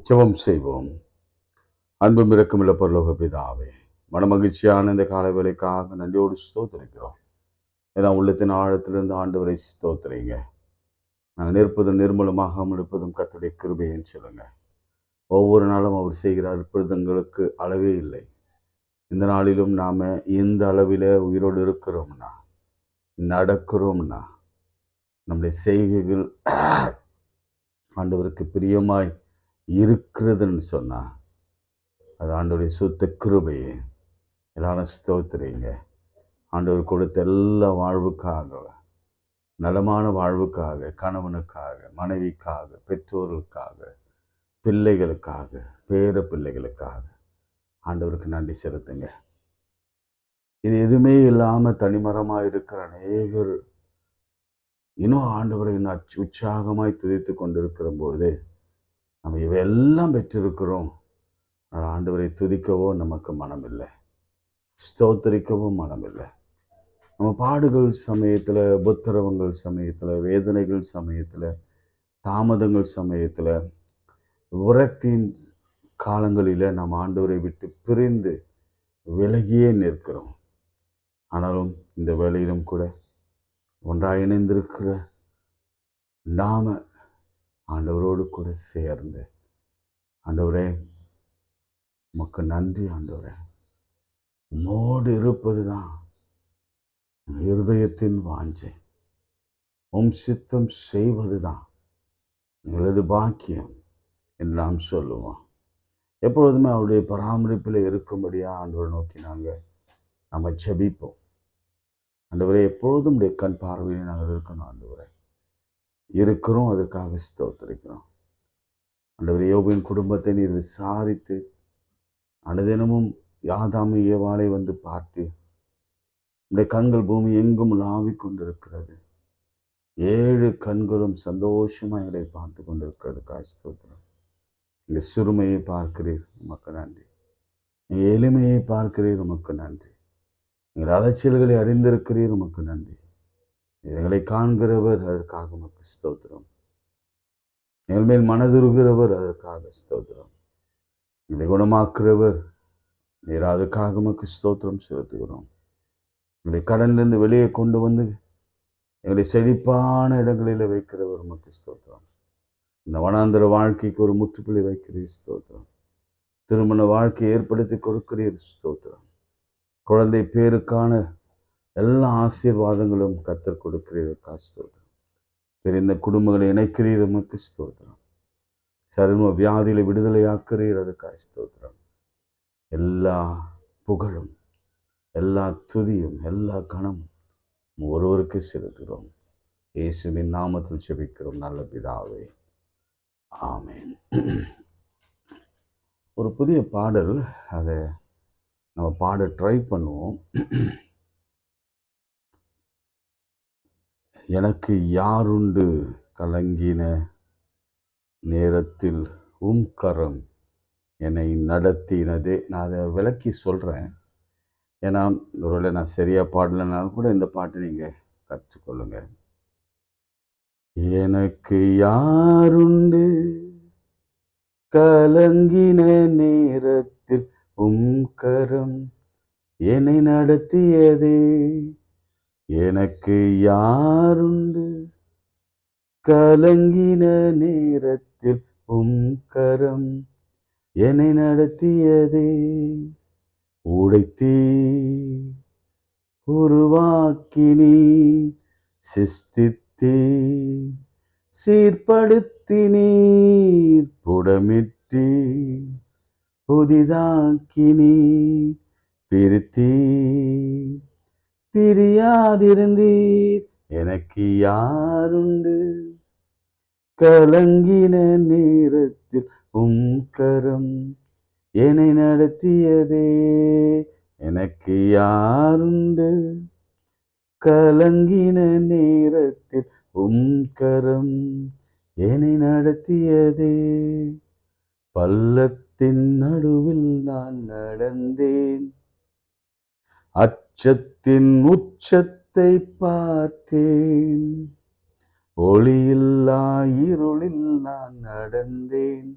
ஜெபம் செய்வோம். அன்பும் இரக்கமுள்ள பரலோக பிதாவே, மனமகிழ்ச்சியான இந்த காலை வேளைக்காக நன்றியோடு ஸ்தோத்திரிக்கிறோம். ஏன்னா உள்ளத்தின் ஆழத்திலிருந்து ஆண்டவரை ஸ்தோத்திரிங்க. நாங்கள் நிற்பதும் நிர்மூலமாகாமல் இருப்பதும் கர்த்தருடைய கிருபைன்னு சொல்லுங்க. ஒவ்வொரு நாளும் அவர் செய்கிற அற்புதங்களுக்கு அளவே இல்லை. இந்த நாளிலும் நாம இந்த அளவில் உயிரோடு இருக்கிறோம்னா, நடக்கிறோம்னா, நம்முடைய செய்கைகள் ஆண்டவருக்கு பிரியமாய் இருக்கிறதுன்னு சொன்னா, அது ஆண்டவருடைய சுத்த கிருபையே. எல்லாரும் ஸ்தோத்திரிங்க. ஆண்டவர் கொடுத்த எல்லா வாழ்வுக்காக, நலமான வாழ்வுக்காக, கணவனுக்காக, மனைவிக்காக, பெற்றோர்களுக்காக, பிள்ளைகளுக்காக, பேர பிள்ளைகளுக்காக ஆண்டவருக்கு நன்றி செலுத்துங்க. இது எதுவுமே இல்லாம தனிமரமா இருக்கிற அநேகர் இன்னும் ஆண்டவரை உற்சாகமாய் துதித்து கொண்டிருக்கிற பொழுது நம்ம இவையெல்லாம் பெற்றிருக்கிறோம். ஆனால் ஆண்டவரை துதிக்கவோ நமக்கு மனம் இல்லை, ஸ்தோத்தரிக்கவும் மனம் இல்லை. நம்ம பாடுகள் சமயத்தில், உபத்திரவங்கள் சமயத்தில், வேதனைகள் சமயத்தில், தாமதங்கள் சமயத்தில், விரக்தியின் காலங்களில் நாம் ஆண்டவரை விட்டு பிரிந்து விலகியே நிற்கிறோம். ஆனாலும் இந்த வேளையிலும் கூட ஒன்றாக இணைந்திருக்கிற நாம ஆண்டவரோடு கூட சேர்ந்து, ஆண்டவரே உமக்கு நன்றி ஆண்டவரே, உம்மோடு இருப்பது தான் இருதயத்தின் வாஞ்சை, உம் சித்தம் செய்வது தான் எங்களது பாக்கியம் என்று நாம் சொல்லுவோம். எப்பொழுதுமே அவருடைய பராமரிப்பில் இருக்கும்படியா ஆண்டவரை நோக்கி நம்ம ஜெபிப்போம். ஆண்டவரே, எப்பொழுதும் உடைய கண் பார்வையில் நாங்கள் இருக்கணும். ஆண்டவரே இருக்கிறோம், அதற்காக ஸ்தோத்திரிக்கிறோம். ஆண்டவரே, யோபின் குடும்பத்தை நீர் விசாரித்து அனுதினமும் யாதாமை ஏவாளை வந்து பார்த்து, உடைய கண்கள் பூமி எங்கும் லாவிக் கொண்டிருக்கிறது, 7 கண்களும் சந்தோஷமாக எங்களை பார்த்து கொண்டிருக்கிறது. ஸ்தோத்திரம். எங்கள் சிறுமையை பார்க்கிறீர், உமக்கு நன்றி. எங்கள் எளிமையை பார்க்கிறீர், உமக்கு நன்றி. எங்கள் அலைச்சல்களை அறிந்திருக்கிறீர், உமக்கு நன்றி. எங்களை காண்கிறவர், அதற்காக உமக்கு ஸ்தோத்திரம். எங்கள் மேல் மனதுருகிறவர், அதற்காக ஸ்தோத்திரம். எங்களை குணமாக்குறவர் நீர், அதற்காக உமக்கு ஸ்தோத்திரம் செலுத்துகிறோம். எங்களை கடனிலிருந்து வெளியே கொண்டு வந்து எங்களை செழிப்பான இடங்களில் வைக்கிறவர், உமக்கு ஸ்தோத்திரம். இந்த வனாந்தர வாழ்க்கைக்கு ஒரு முற்றுப்புள்ளி வைக்கிறீர், ஸ்தோத்திரம். திருமண வாழ்க்கையை ஏற்படுத்தி கொடுக்கிறீர், ஸ்தோத்திரம். குழந்தை பேருக்கான எல்லா ஆசீர்வாதங்களும் கர்த்தர் கொடுக்கிறீர், ஸ்தோத்திரம். பிரிந்த குடும்பங்களை இணைக்கிறீர், உமக்கு ஸ்தோத்திரம். சரும வியாதியில விடுதலையாக்குறீர், அதுக்காக ஸ்தோத்திரம். எல்லா புகழும், எல்லா துதியும், எல்லா கணமும் ஒருவருக்கு செலுத்துகிறோம். இயேசுவின் நாமத்தில் ஜெபிக்கிறோம் நல்ல பிதாவே, ஆமென். ஒரு புதிய பாடல், அதை நம்ம பாட ட்ரை பண்ணுவோம். எனக்கு யாருண்டு கலங்கின நேரத்தில் உம் கரம் என்னை நடத்தினதே. நான் அதை விளக்கி சொல்கிறேன். ஏன்னா ஒருவேளை நான் சரியாக பாடலைனாலும் கூட இந்த பாட்டை நீங்கள் கற்றுக்கொள்ளுங்க. எனக்கு யாருண்டு கலங்கின நேரத்தில் உம் கரம் என்னை நடத்தியதே. எனக்கு யாருண்டு கலங்கின நேரத்தில் உம் கரம் என்னை நடத்தியதே. உடைத்தீ உருவாக்கினீ சிஸ்தித்தீ சீர்படுத்தினீர் புடமிட்டீ புதிதாக்கினீர் பிரித்தீ பிரியாதிருந்தீர். எனக்கு யாருண்டு கலங்கின நேரத்தில் உம் கரம் என்னை நடத்தியதே. எனக்கு யாருண்டு கலங்கின நேரத்தில் உம் கரம் என்னை நடத்தியதே. பள்ளத்தின் நடுவில் நான் நடந்தேன், அச்சத்தின் உச்சத்தை பார்த்தேன். ஒளியில்லா இருளில் நான் நடந்தேன்,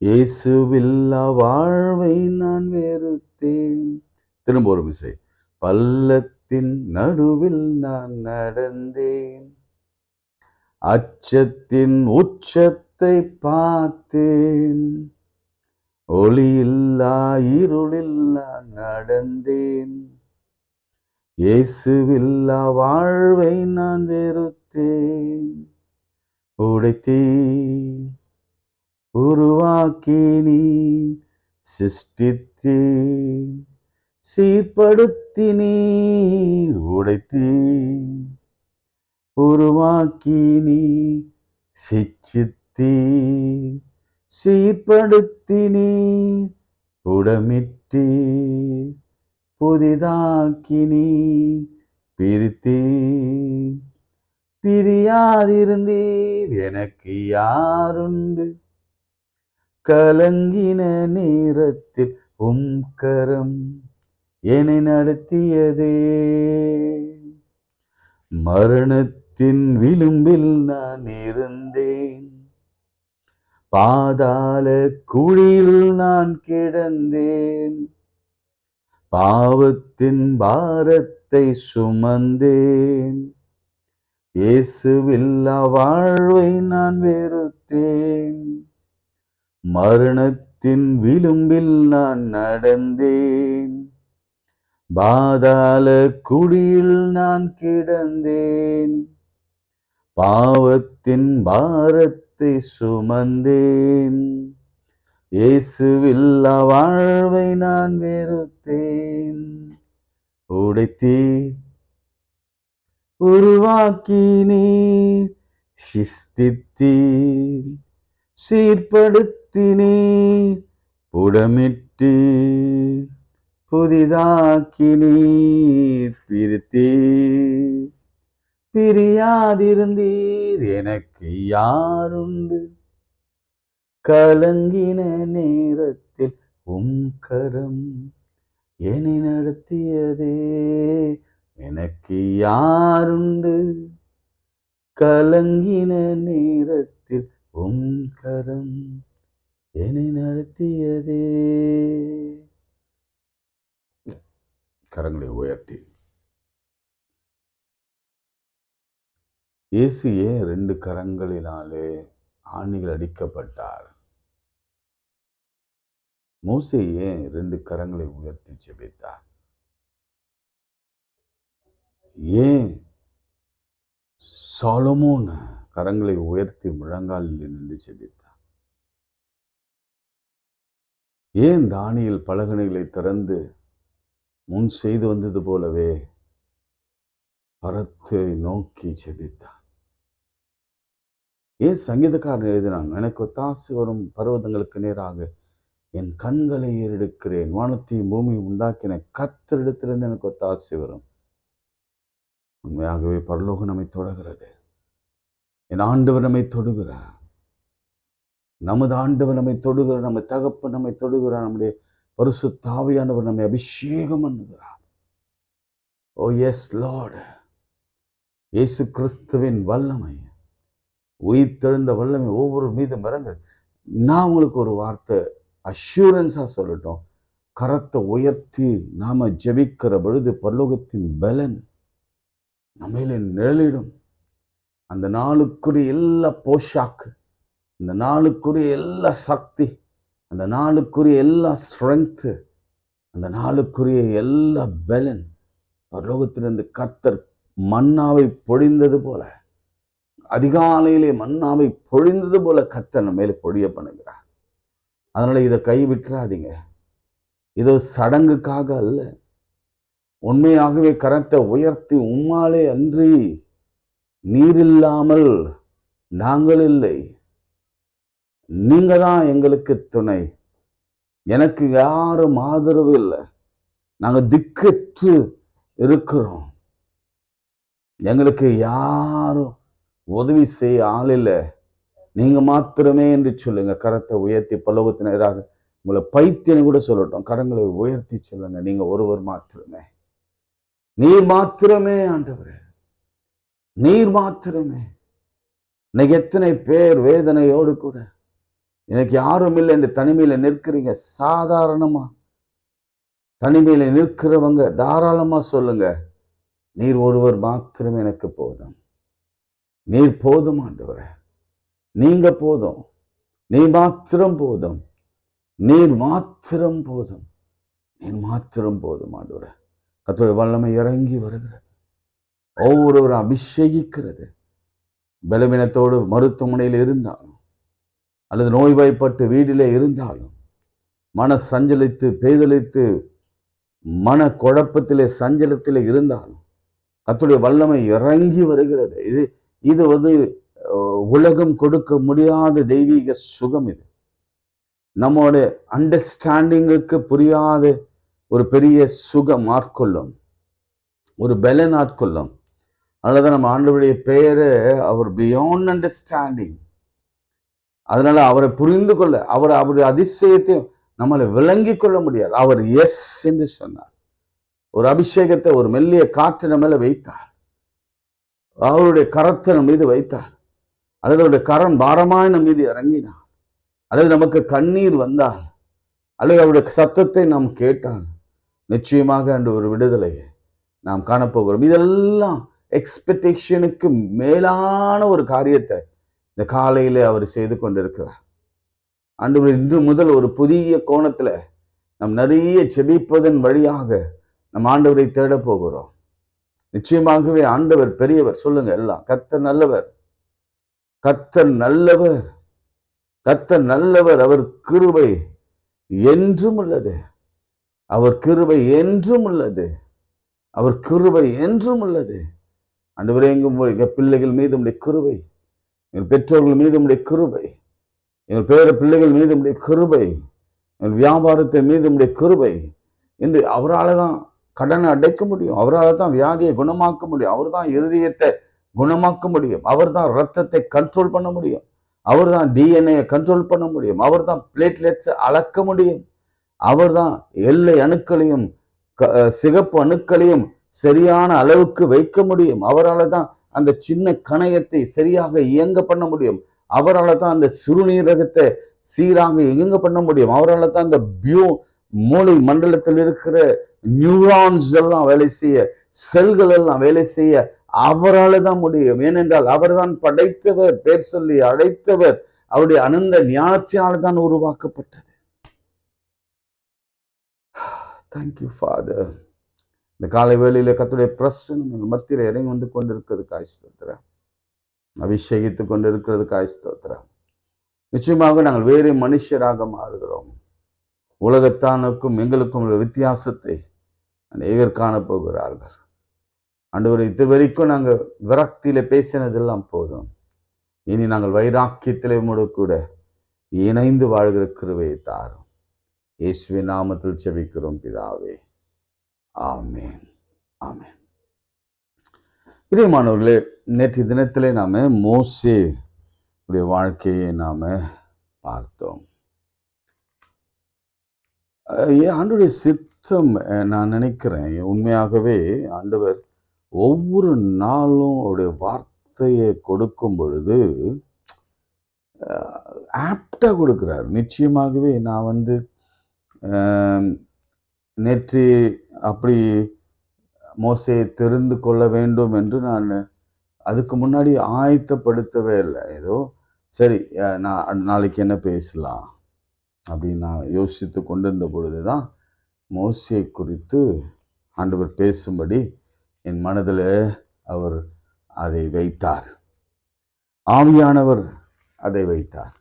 இயேசுவில்லா வாழ்வை நான் வெறுத்தேன். திரும்ப ஒரு விசை. பள்ளத்தின் நடுவில் நான் நடந்தேன், அச்சத்தின் உச்சத்தை பார்த்தேன், ஒளியில்லா இருளில் நான் நடந்தேன், இயேசுவில்லா வாழ்வை நான் வெறுத்தேன். உடைத்தீ உருவாக்கி நீ சிருஷ்டித்தீ சீர்படுத்தி நீர் உடைத்தீ உருவாக்கி நீ சிச்சித்தீ சீர்படுத்தி நீ புடமிட்டி புதிதாக்கி நீ பிரித்தீ பிரியாதிருந்தீர் எனக்கு யாருண்டு, கலங்கின நேரத்தில் கரம் என்னை நடத்தியதே. மரணத்தின் விளிம்பில் நான் இருந்தேன், பாதாள குழியில் நான் கிடந்தேன், பாவத்தின் பாரத்தை சுமந்தேன், இயேசுவில்லா வாழ்வை நான் வெறுத்தேன். மரணத்தின் விளிம்பில் நான் நடந்தேன், பாதாள குழியில் நான் கிடந்தேன், பாவத்தின் பாரத்தை சுமந்தேன், இயேசுவில்லா வாழ்வை நான் வெறுத்தேன். உடைத்தீர் உருவாக்கி நீர் சிருஷ்டித்தீர் சீர்படுத்தி நீர் புடமிட்டு புதிதாக்கி நீர் பிரித்தீர் பிரியாதிருந்தீர் எனக்கு யாருண்டு, கலங்கின நேரத்தில் கரம் என்னை நடத்தியதே. எனக்கு யாருண்டு, கலங்கின நேரத்தில் கரம் என்னை நடத்தியதே. கரங்களை உயர்த்தி இயேசு ஏன் 2 கரங்களினாலே ஆணிகள் அடிக்கப்பட்டார்? மோசே ஏன் 2 கரங்களை உயர்த்தி ஜெபித்தார்? ஏன் சாலமோன் கரங்களை உயர்த்தி முழங்காலில் நின்று ஜெபித்தார்? ஏன் தானியேல் பலகணிகளை திறந்து முன் செய்து வந்தது போலவே பரத்தை நோக்கி ஜெபித்தார்? ஏன் சங்கீதக்காரன் எழுதினான், எனக்கு ஒத்தாசை வரும் பர்வதங்களுக்கு நேராக என் கண்களை ஏறெடுக்கிறேன், வானத்தையும் பூமியும் உண்டாக்கின கர்த்தரிடத்திலிருந்து எனக்கு ஒத்தாசை வரும். உண்மையாகவே பரலோகம் நம்மை தொடுகிறது. என் ஆண்டவர் நம்மை தொடுகிறார். நமது ஆண்டவர் நம்மை தொடுகிறார். நம்ம தகப்பன் நம்மை தொடுகிறார். நம்முடைய பரிசுத்த ஆவியானவர் நம்மை அபிஷேகம் பண்ணுகிறார். ஓ எஸ் லார்ட். இயேசு கிறிஸ்துவின் வல்லமை, உயிர்த்தெழுந்த வல்லமை ஒவ்வொரு மீதும் இறங்கு. நான் உங்களுக்கு ஒரு வார்த்தை அஷூரன்ஸா சொல்லட்டும். கரத்தை உயர்த்தி நாம ஜெபிக்கிற பொழுது பரலோகத்தின் பலன் நம்மையில நிழலிடும். அந்த நாளுக்குரிய எல்லா போஷாக்கு, அந்த நாளுக்குரிய எல்லா சக்தி, அந்த நாளுக்குரிய எல்லா ஸ்ட்ரென்த்து, அந்த நாளுக்குரிய எல்லா பலன் பரலோகத்திலிருந்து கர்த்தர் மன்னாவை பொழிந்தது போல, அதிகாலையிலே மன்னாவை பொழிந்தது போல கர்த்தர் நம்ம மேல பொழிய பண்ணுகிறார். அதனால இதை கைவிட்டுறாதீங்க. இதோ சடங்குக்காக அல்ல, உண்மையாகவே கரத்தை உயர்த்தி உம்மாலே அன்றி நீர் இல்லாமல் நாங்கள் இல்லை, நீங்க தான் எங்களுக்கு துணை, எனக்கு யாரும் ஆதரவு இல்லை, நாங்க திக்கற்று இருக்கிறோம், எங்களுக்கு யாரும் உதவி செய்ய ஆள் இல்லை, நீங்க மாத்திரமே என்று சொல்லுங்க. கரத்தை உயர்த்தி பரலோகத்தினராக உங்களை பைத்தியன்னு கூட சொல்லட்டும், கரங்களை உயர்த்தி சொல்லுங்க, நீங்க ஒருவர் மாத்திரமே, நீர் மாத்திரமே ஆண்டவரே, நீர் மாத்திரமே. இன்னைக்கு எத்தனை பேர் வேதனையோடு கூட எனக்கு யாரும் இல்லை என்று தனிமையில நிற்கிறீங்க, சாதாரணமா தனிமையில நிற்கிறவங்க தாராளமா சொல்லுங்க, நீர் ஒருவர் மாத்திரம் எனக்கு போதும். நீர் போதும் ஆண்டவரே, நீங்க போதும், நீ மாத்திரம் போதும், நீர் மாத்திரம் போதும், நீர் மாத்திரம் போதும் ஆண்டவரே. கர்த்தருடைய வல்லமை இறங்கி வருகிறது, ஒவ்வொருவரும் அபிஷேகிக்கிறது. பலவீனத்தோடு மருத்துவமனையில் இருந்தாலும் அல்லது நோய்வாய்ப்பட்டு வீட்டிலே இருந்தாலும், மன சஞ்சலித்து பேதலித்து மன குழப்பத்திலே சஞ்சலத்திலே இருந்தாலும் கர்த்தருடைய வல்லமை இறங்கி வருகிறது. இது உலகம் கொடுக்க முடியாத தெய்வீக சுகம். இது நம்மோட அண்டர்ஸ்டாண்டிங்குக்கு புரியாத ஒரு பெரிய சுகம் ஆட்கொள்ளும், ஒரு பலன் ஆட்கொள்ளும். அதனால நம்ம ஆண்டவருடைய பெயரை அவர் பியாண்ட் அண்டர்ஸ்டாண்டிங். அதனால அவரை புரிந்து கொள்ள, அவருடைய அதிசயத்தை நம்மளை விளங்கி கொள்ள முடியாது. அவர் எஸ் என்று சொன்னார். ஒரு அபிஷேகத்தை, ஒரு மெல்லிய காற்று நம்ம மேல வைத்தார், அவருடைய கரத்தை நம்ம மீது வைத்தார், அல்லது அவருடைய கரம் பாரமாய் நம் மீது இறங்கினார், அல்லது நமக்கு கண்ணீர் வந்தால், அல்லது அவருடைய சத்தத்தை நாம் கேட்டால், நிச்சயமாக அன்று ஒரு விடுதலையை நாம் காணப்போகிறோம். இதெல்லாம் எக்ஸ்பெக்டேஷனுக்கு மேலான ஒரு காரியத்தை இந்த காலையில அவர் செய்து கொண்டிருக்கிறார். ஆண்டவர் இன்று முதல் ஒரு புதிய கோணத்துல நம் நிறைய செபிப்பதன் வழியாக நம் ஆண்டவரை தேட போகிறோம். நிச்சயமாகவே ஆண்டவர் பெரியவர். சொல்லுங்க எல்லாம், கர்த்தர் நல்லவர், கர்த்தர் நல்லவர், கர்த்தர் நல்லவர். அவர் கிருபை என்றும் உள்ளது, அவர் கிருபை என்றும் உள்ளது, அவர் கிருபை என்றும் உள்ளது. ஆண்டவரே, எங்கள் பிள்ளைகள் மீது உம்முடைய கிருபை, எங்கள் பெற்றோர்கள் மீது உம்முடைய கிருபை, எங்கள் பேர பிள்ளைகள் மீது உம்முடைய கிருபை, எங்கள் வியாபாரத்தின் மீது உம்முடைய கிருபை என்று அவரால் தான் கடனை அடைக்க முடியும், அவரால் தான் வியாதியை குணமாக்க முடியும், அவர் தான் இருதயத்தை குணமாக்க முடியும், அவர் தான் ரத்தத்தை கண்ட்ரோல் பண்ண முடியும், அவர் தான் DNA கண்ட்ரோல் பண்ண முடியும், அவர் தான் பிளேட்லெட்ஸை அளக்க முடியும், அவர் தான் எல்லை அணுக்களையும் சிகப்பு அணுக்களையும் சரியான அளவுக்கு வைக்க முடியும், அவரால் தான் அந்த சின்ன கணையத்தை சரியாக இயங்க பண்ண முடியும், அவரால் தான் அந்த சிறுநீரகத்தை சீராக இயங்க பண்ண முடியும், அவரால் தான் அந்த மூளை மண்டலத்தில் இருக்கிற நியூரான்ஸ் எல்லாம் வேலை செய்ய, செல்கள் எல்லாம் வேலை செய்ய அவரால் தான் முடியும். ஏனென்றால் அவர் தான் படைத்தவர், பேர் சொல்லி அழைத்தவர், அவருடைய அனந்த ஞானத்தினால் தான் உருவாக்கப்பட்டது. Thank you father. இந்த காலை வேளையில கர்த்தருடைய பிரசன்னம் மத்தியில இறங்கி வந்து கொண்டிருக்கிறதுக்காய் ஸ்தோத்திரம், அபிஷேகித்து கொண்டிருக்கிறதுக்காய் ஸ்தோத்திரம். நிச்சயமாக நாங்கள் வேறு மனுஷராக மாறுகிறோம். உலகத்தானுக்கும் எங்களுக்கும் உள்ள வித்தியாசத்தை அநேகர் காணப்போகிறார்கள். ஆண்டவரே, இது வரைக்கும் நாங்கள் விரக்தியில பேசினதெல்லாம் போதும், இனி நாங்கள் வைராக்கியத்திலே கூட இணைந்து வாழ்கிற கிருபையை தாரும். இயேசுவின் நாமத்தில் ஜெபிக்கிறோம் பிதாவே, ஆமென், ஆமென். பிரியமானவர்களே, நேற்று தினத்திலே நாம மோசே உடைய வாழ்க்கையை நாம பார்த்தோம். ஆண்டவருடைய சித்தம், நான் நினைக்கிறேன் உண்மையாகவே ஆண்டவர் ஒவ்வொரு நாளும் அவருடைய வார்த்தையை கொடுக்கும் பொழுது ஆப்டா கொடுக்கிறார். நிச்சயமாகவே நான் நேற்று அப்படி மோசேயை தெரிந்து கொள்ள வேண்டும் என்று நான் அதுக்கு முன்னாடி ஆயத்தப்படுத்தவே இல்லை. ஏதோ சரி, நான் நாளைக்கு என்ன பேசலாம் அப்படின்னு நான் யோசித்து கொண்டிருந்த பொழுதுதான் மோசேயை குறித்து ஆண்டவர் பேசும்படி என் மனதில் அவர் அதை வைத்தார், ஆவியானவர் அதை வைத்தார்.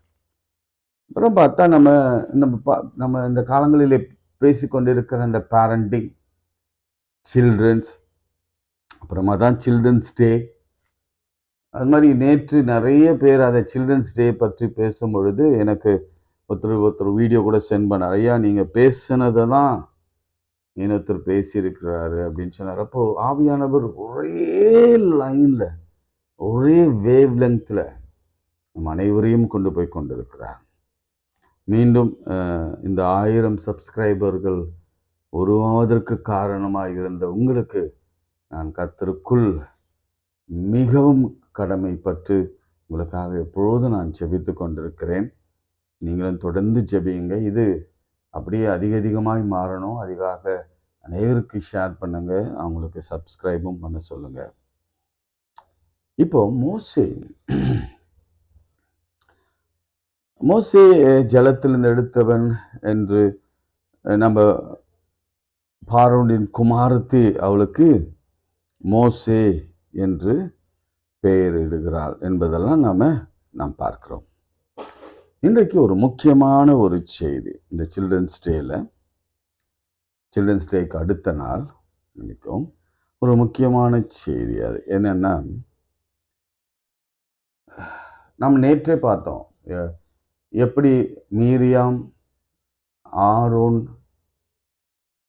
அப்புறம் பார்த்தா நம்ம இந்த காலங்களிலே பேசிக்கொண்டிருக்கிற இந்த பேரண்டிங், சில்ட்ரன்ஸ், அப்புறமா தான் சில்ட்ரன்ஸ் டே, அது மாதிரி நேற்று நிறைய பேர் அதை சில்ட்ரன்ஸ் டே பற்றி பேசும் பொழுது எனக்கு ஒருத்தர் வீடியோ கூட சென்ட் பண்ணார். ஐயா, நீங்கள் பேசுனதை தான் இன்னொருத்தர் பேசியிருக்கிறாரு அப்படின்னு சொன்னார். அப்போ ஆவியானவர் ஒரே லைன்ல, ஒரே வேவ் லெங்க்ல நம் அனைவரையும் கொண்டு போய் கொண்டிருக்கிறார். மீண்டும் இந்த 1000 சப்ஸ்கிரைபர்கள் உருவாவதற்கு காரணமாக இருந்த உங்களுக்கு நான் கர்த்தருக்குள் மிகவும் கடமைப்பட்டு உங்களுக்காக எப்பொழுதும் நான் ஜெபித்து கொண்டிருக்கிறேன். நீங்களும் தொடர்ந்து ஜெபியுங்க. இது அப்படியே அதிகமாய் மாறணும். அதுக்காக அனைவருக்கு ஷேர் பண்ணுங்க. அவங்களுக்கு சப்ஸ்கிரைபும் பண்ண சொல்லுங்க. இப்போ மோசே ஜலத்திலிருந்து எடுத்தவன் என்று நம்ம பார்வோனின் குமாரத்தி அவளுக்கு மோசே என்று பெயரிடுகிறாள் என்பதெல்லாம் நாம் பார்க்கிறோம். இன்றைக்கு ஒரு முக்கியமான ஒரு செய்தி, இந்த சில்ட்ரன்ஸ் டேக்கு அடுத்த நாள் நினைக்கும் ஒரு முக்கியமான செய்தி. அது என்னன்னா, நாம் நேற்றே பார்த்தோம் எப்படி மீரியாம், ஆரோன்,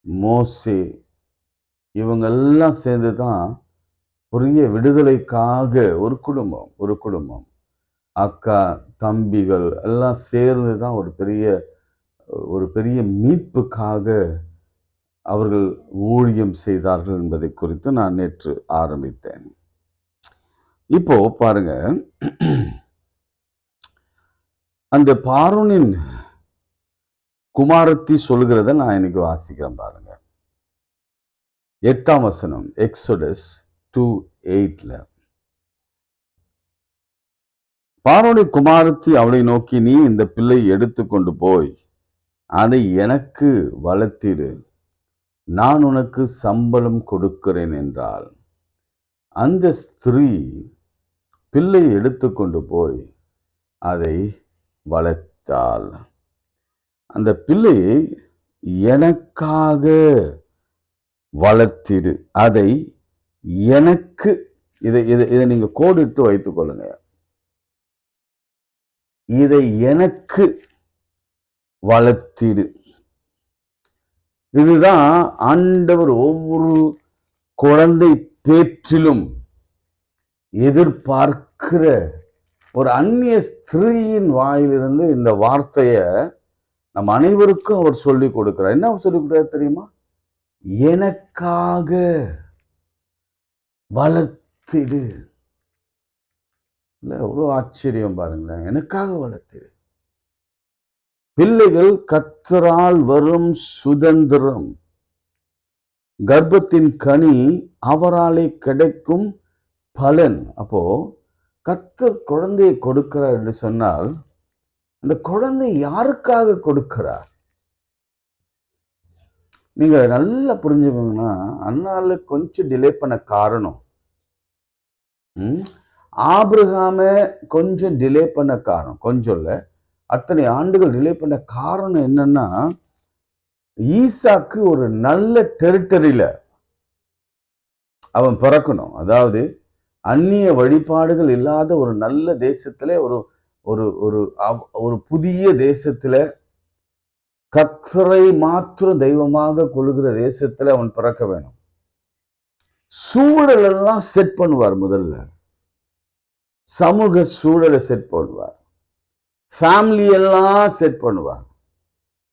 மோசே இவங்கெல்லாம் சேர்ந்து தான் பெரிய விடுதலைக்காக ஒரு குடும்பம் அக்கா தம்பிகள் எல்லாம் சேர்ந்து தான் ஒரு பெரிய மீட்புக்காக அவர்கள் ஊழியம் செய்தார்கள் என்பதை குறித்து நான் நேற்று ஆரம்பித்தேன். இப்போ பாருங்க, அந்த பார்வோனின் குமாரத்தி சொல்கிறத நான் இன்னைக்கு வாசிக்கிறேன் பாருங்க. 8ஆம் வசனம், எக்ஸோடஸ் 2:8. பார்வோனின் குமாரத்தி அவளை நோக்கி, நீ இந்த பிள்ளை எடுத்து கொண்டு போய் அதை எனக்கு வளர்த்திடு, நான் உனக்கு சம்பளம் கொடுக்கிறேன் என்றாள். அந்த ஸ்திரீ பிள்ளை எடுத்து கொண்டு போய் அதை வளர்த்தாள். அந்த பிள்ளையை எனக்காக வளர்த்திடு, அதை எனக்கு, இதை நீங்க கோடிட்டு வைத்துக் கொள்ளுங்க, இதை எனக்கு வளர்த்திடு. இதுதான் ஆண்டவர் ஒவ்வொரு குழந்தை பேற்றிலும் எதிர்பார்க்கிற ஒரு அந்நிய ஸ்திரீயின் வாயிலிருந்து இந்த வார்த்தைய நம் அனைவருக்கும் அவர் சொல்லி கொடுக்கிறார். என்ன சொல்லி கொடுக்கிறார் தெரியுமா? எனக்காக வளர்த்திடு. இல்ல, எவ்வளவு ஆச்சரியம் பாருங்களேன். எனக்காக வளர்த்திடு. பிள்ளைகள் கர்த்தரால் வரும் சுதந்திரம், கர்ப்பத்தின் கனி அவராலே கிடைக்கும் பலன். அப்போ கர்த்தர் குழந்தையை கொடுக்கிறார் என்று சொன்னால், அந்த குழந்தை யாருக்காக கொடுக்கிறார்? நீங்க நல்லா புரிஞ்சுக்கணும்னா, அண்ணால கொஞ்சம் டிலே பண்ண காரணம், ஆபிரகாம கொஞ்சம் டிலே பண்ண காரணம், கொஞ்சம் இல்ல, அத்தனை ஆண்டுகள் டிலே பண்ண காரணம் என்னன்னா, ஈசாக்கு ஒரு நல்ல டெரிட்டரியில அவன் பிறக்கணும். அதாவது அந்நிய வழிபாடுகள் இல்லாத ஒரு நல்ல தேசத்துல, ஒரு ஒரு புதிய தேசத்துல, கர்த்தரை மாத்திரம் தெய்வமாக கொள்கிற தேசத்துல அவன் பிறக்க வேணும். சூழல் எல்லாம் செட் பண்ணுவார். முதல்ல சமூக சூழலை செட் பண்ணுவார், ஃபேமிலி எல்லாம் செட் பண்ணுவார்.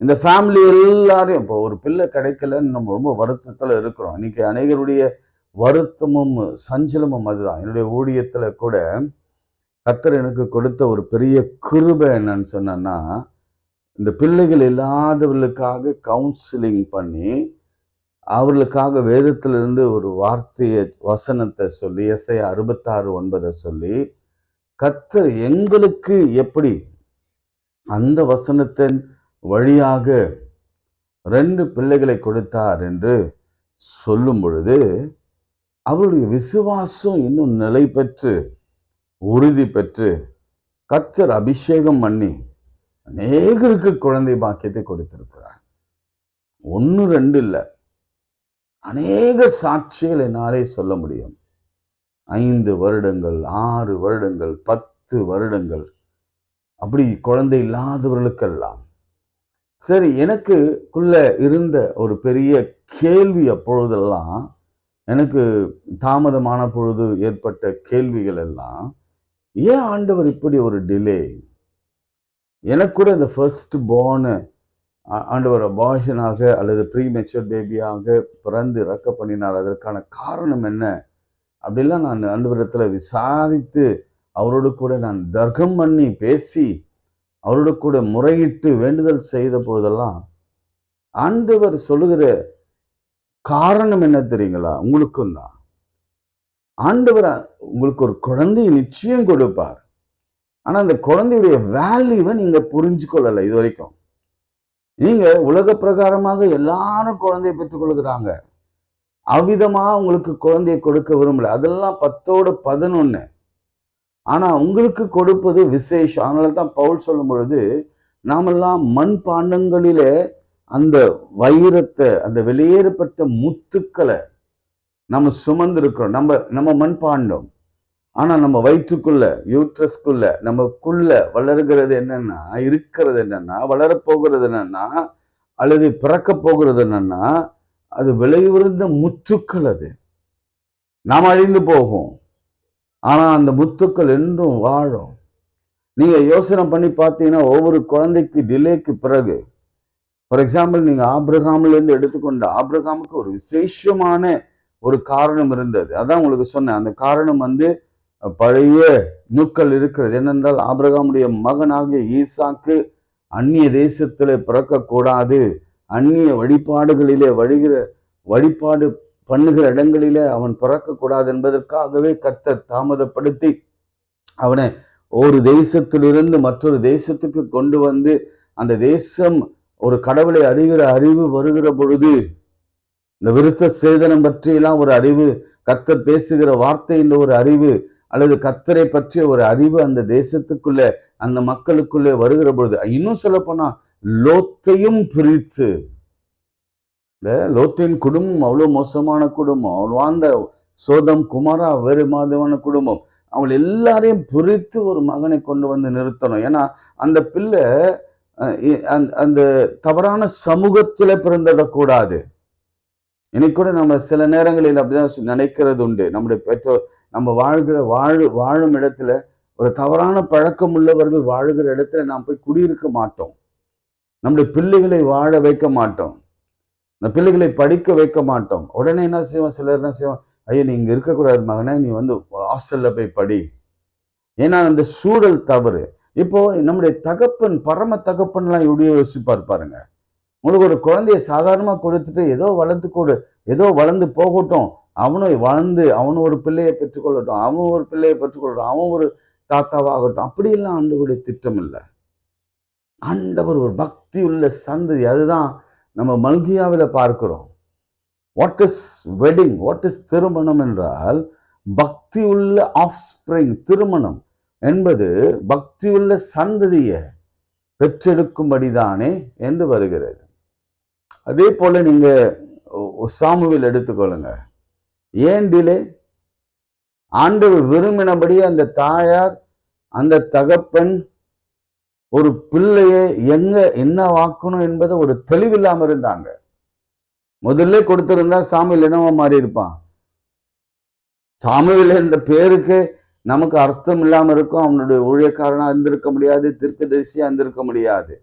இந்த ஃபேமிலி எல்லாரையும், இப்போ ஒரு பிள்ளை கிடைக்கலன்னு நம்ம ரொம்ப வருத்தத்துல இருக்கிறோம். இன்னைக்கு அநேகருடைய வருத்தமும் சஞ்சலமும் அதுதான். என்னுடைய ஊழியத்துல கூட கர்த்தர் எனக்கு கொடுத்த ஒரு பெரிய கிருபை என்னன்னு சொன்னா, இந்த பிள்ளைகள் இல்லாதவர்களுக்காக கவுன்சிலிங் பண்ணி, அவர்களுக்காக வேதத்திலிருந்து ஒரு வார்த்தையை, வசனத்தை சொல்லி, எஸ்ஐயா 66:9 சொல்லி, கர்த்தர் எங்களுக்கு எப்படி அந்த வசனத்தின் வழியாக 2 பிள்ளைகளை கொடுத்தார் என்று சொல்லும் பொழுது, அவருடைய விசுவாசம் இன்னும் நிலை பெற்று உறுதி பெற்று, கர்த்தர் அபிஷேகம் பண்ணி அநேகருக்கு குழந்தை பாக்கியத்தை கொடுத்திருக்கிறார். 1 2 இல்லை, அநேக சாட்சிகள் என்னாலே சொல்ல முடியும். 5 வருடங்கள், 6 வருடங்கள், 10 வருடங்கள், அப்படி குழந்தை இல்லாதவர்களுக்கெல்லாம். சரி, எனக்குள்ள இருந்த ஒரு பெரிய கேள்வி அப்பொழுதெல்லாம், எனக்கு தாமதமான பொழுது ஏற்பட்ட கேள்விகள் எல்லாம், ஏன் ஆண்டவர் இப்படி ஒரு டிலே? எனக்கு கூட இந்த ஃபர்ஸ்ட் பார்ன் ஆண்டவர் அபார்ஷனாக அல்லது ப்ரீமெச்சூர் பேபியாக பிறந்து இறக்க பண்ணினார். அதற்கான காரணம் என்ன அப்படிலாம் நான் ஆண்டவரிடத்துல விசாரித்து, அவரோடு கூட நான் தர்க்கம் பண்ணி பேசி, அவரோட கூட முறையிட்டு வேண்டுதல் செய்த போதெல்லாம் ஆண்டவர் சொல்லுகிற காரணம் என்ன தெரியுங்களா? உங்களுக்கும் தான். ஆண்டவர் உங்களுக்கு ஒரு குழந்தையை நிச்சயம் கொடுப்பார். ஆனா அந்த குழந்தையுடைய வேல்யூவை நீங்க புரிஞ்சு கொள்ளல இது வரைக்கும். நீங்க உலக பிரகாரமாக எல்லாரும் குழந்தையை பெற்றுக் கொள்கிறாங்க. அவ்விதமா உங்களுக்கு குழந்தையை கொடுக்க விரும்பல. அதெல்லாம் 10ஓட 11. ஆனா உங்களுக்கு கொடுப்பது விசேஷம். அதனாலதான் பவுல் சொல்லும் பொழுது, நாமெல்லாம் மண் பாண்டங்களிலே அந்த வைரத்தை, அந்த வெளியேறப்பட்ட முத்துக்களை நம்ம சுமந்திருக்கிறோம். நம்ம மண் பாண்டம். ஆனா நம்ம வயிற்றுக்குள்ள, யூட்ரஸ்குள்ள, நமக்குள்ள வளர்கிறது என்னன்னா, இருக்கிறது என்னன்னா, வளரப்போகிறது என்னன்னா, அல்லது பிறக்க போகிறது என்னன்னா, அது விலை உயர்ந்த முத்துக்கள். அது நாம் அழிந்து போகும், ஆனா அந்த முத்துக்கள் என்றும் வாழும். நீங்க யோசனை பண்ணி பார்த்தீங்கன்னா, ஒவ்வொரு குழந்தைக்கு டிலேக்கு பிறகு, ஃபார் எக்ஸாம்பிள் நீங்க ஆபிரகாம்ல இருந்து எடுத்துக்கொண்ட ஆபிரகாமுக்கு ஒரு விசேஷமான ஒரு காரணம் இருந்தது. அதான் உங்களுக்கு சொன்னேன். அந்த காரணம் பழைய நூல்கள் இருக்கிறது. என்னென்றால் ஆபிரகாமுடைய மகனாகிய ஈசாக்கு அந்நிய தேசத்திலே பிறக்கக்கூடாது, அந்நிய வழிபாடுகளிலே வழிபாடு பண்ணுகிற இடங்களிலே அவன் பிறக்கக்கூடாது என்பதற்காகவே கர்த்தர் தாமதப்படுத்தி அவனை ஒரு தேசத்திலிருந்து மற்றொரு தேசத்துக்கு கொண்டு வந்து, அந்த தேசம் ஒரு கடவுளை அறிகிற அறிவு வருகிற பொழுது, இந்த விருத்த சேதனம் பற்றியெல்லாம் ஒரு அறிவு, கர்த்தர் பேசுகிற வார்த்தை என்ற ஒரு அறிவு, அல்லது கர்த்தரை பற்றிய ஒரு அறிவு அந்த தேசத்துக்குள்ள, அந்த மக்களுக்குள்ளே வருகிற பொழுது, இன்னும் சொல்ல போனா லோத்தையும் பிரித்து, லோத்தின் குடும்பம் அவ்வளவு மோசமான குடும்பம், அவள் வாழ்ந்த சோதம் குமாரா வேறு மாதிரியான குடும்பம், அவள் எல்லாரையும் பிரித்து ஒரு மகனை கொண்டு வந்து நிறுத்தணும். ஏன்னா அந்த பிள்ளை அந்த தவறான சமூகத்துல பிறந்திடக்கூடாது. இன்னைக்கு கூட நம்ம சில நேரங்களில் அப்படிதான் நினைக்கிறது உண்டு. நம்முடைய பெற்றோர் நம்ம வாழும் இடத்துல ஒரு தவறான பழக்கம் உள்ளவர்கள் வாழுகிற இடத்துல நாம் போய் குடியிருக்க மாட்டோம். நம்முடைய பிள்ளைகளை வாழ வைக்க மாட்டோம். இந்த பிள்ளைகளை படிக்க வைக்க மாட்டோம். உடனே என்ன செய்வோம், சிலர் என்ன செய்வோம், ஐயோ நீ இங்க இருக்கக்கூடாது மகனே, நீ ஹாஸ்டல்ல போய் படி. ஏன்னா அந்த சூழல் தவறு. இப்போ நம்முடைய தகப்பன், பரம தகப்பன்லாம் எப்படியோ யோசிப்பார் பாருங்க. உங்களுக்கு ஒரு குழந்தைய சாதாரணமா கொடுத்துட்டு ஏதோ வளர்ந்து போகட்டும், அவனும் ஒரு பிள்ளையை பெற்றுக்கொள்ளட்டும், அவன் ஒரு தாத்தாவாகட்டும், அப்படியெல்லாம் ஆண்டவருடைய திட்டம் இல்லை. ஆண்டவர் ஒரு பக்தி உள்ள சந்ததி. அதுதான் நம்ம மல்கியாவில பார்க்கிறோம். What is wedding, what is திருமணம் என்றால், பக்தி உள்ள ஆஃப்ஸ்பிரிங். திருமணம் என்பது பக்தி உள்ள சந்ததியை பெற்றெடுக்கும்படிதானே என்று வருகிறது. அதே போல நீங்க சாமுவேல் எடுத்துக்கொள்ளுங்க. ஏன் டிலே? ஆண்டவர் விரும்பினபடி அந்த தாயார், அந்த தகப்பன் ஒரு பிள்ளையை என்ன வாக்கணும் என்பதை ஒரு தெளிவில்லாம இருந்தாங்க. முதல்ல கொடுத்திருந்தா சாமுவேல் என்னவா மாறி இருப்பான்? சாமுவேல் என்ற பேருக்கு நமக்கு அர்த்தம் இல்லாம இருக்கும். அவனுடைய ஊழியக்காரனா இருந்திருக்க முடியாது, தீர்க்கதரிசியா இருந்திருக்க முடியாது.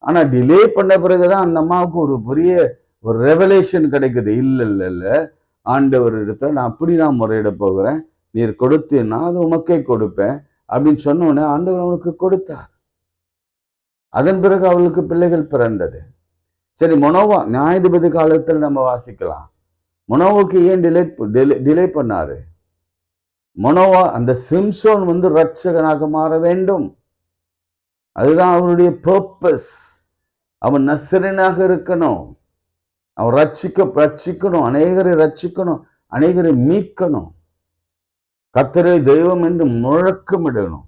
ஆனா டிலே பண்ண பிறகுதான் அந்த அம்மாவுக்கு ஒரு பெரிய ஒரு ரெவலேஷன் கிடைக்குது. இல்ல ஆண்டவர் இடத்துல நான் அப்படிதான் முறையிட போகிறேன், நீர் கொடுத்தீன்னா அது உமக்கே கொடுப்பேன் அப்படின்னு சொன்ன உடனே ஆண்டவர் அவனுக்கு கொடுத்தார். அதன் பிறகு அவளுக்கு பிள்ளைகள் பிறந்தது. சரி, மனோவா நியாயாதிபதி காலத்தில் நம்ம வாசிக்கலாம். மனோவுக்கு ஏன் டிலே பண்ணாரு? மனோவா அந்த சிம்சோன் ரட்சகனாக மாற வேண்டும், அதுதான் அவருடைய பர்பஸ். அவன் நசரேனாக இருக்கணும், அவன் ரட்சிக்கணும், அநேகரை ரட்சிக்கணும், அநேகரை மீட்கணும், கர்த்தரே தெய்வம் என்று முழக்கமிடணும்.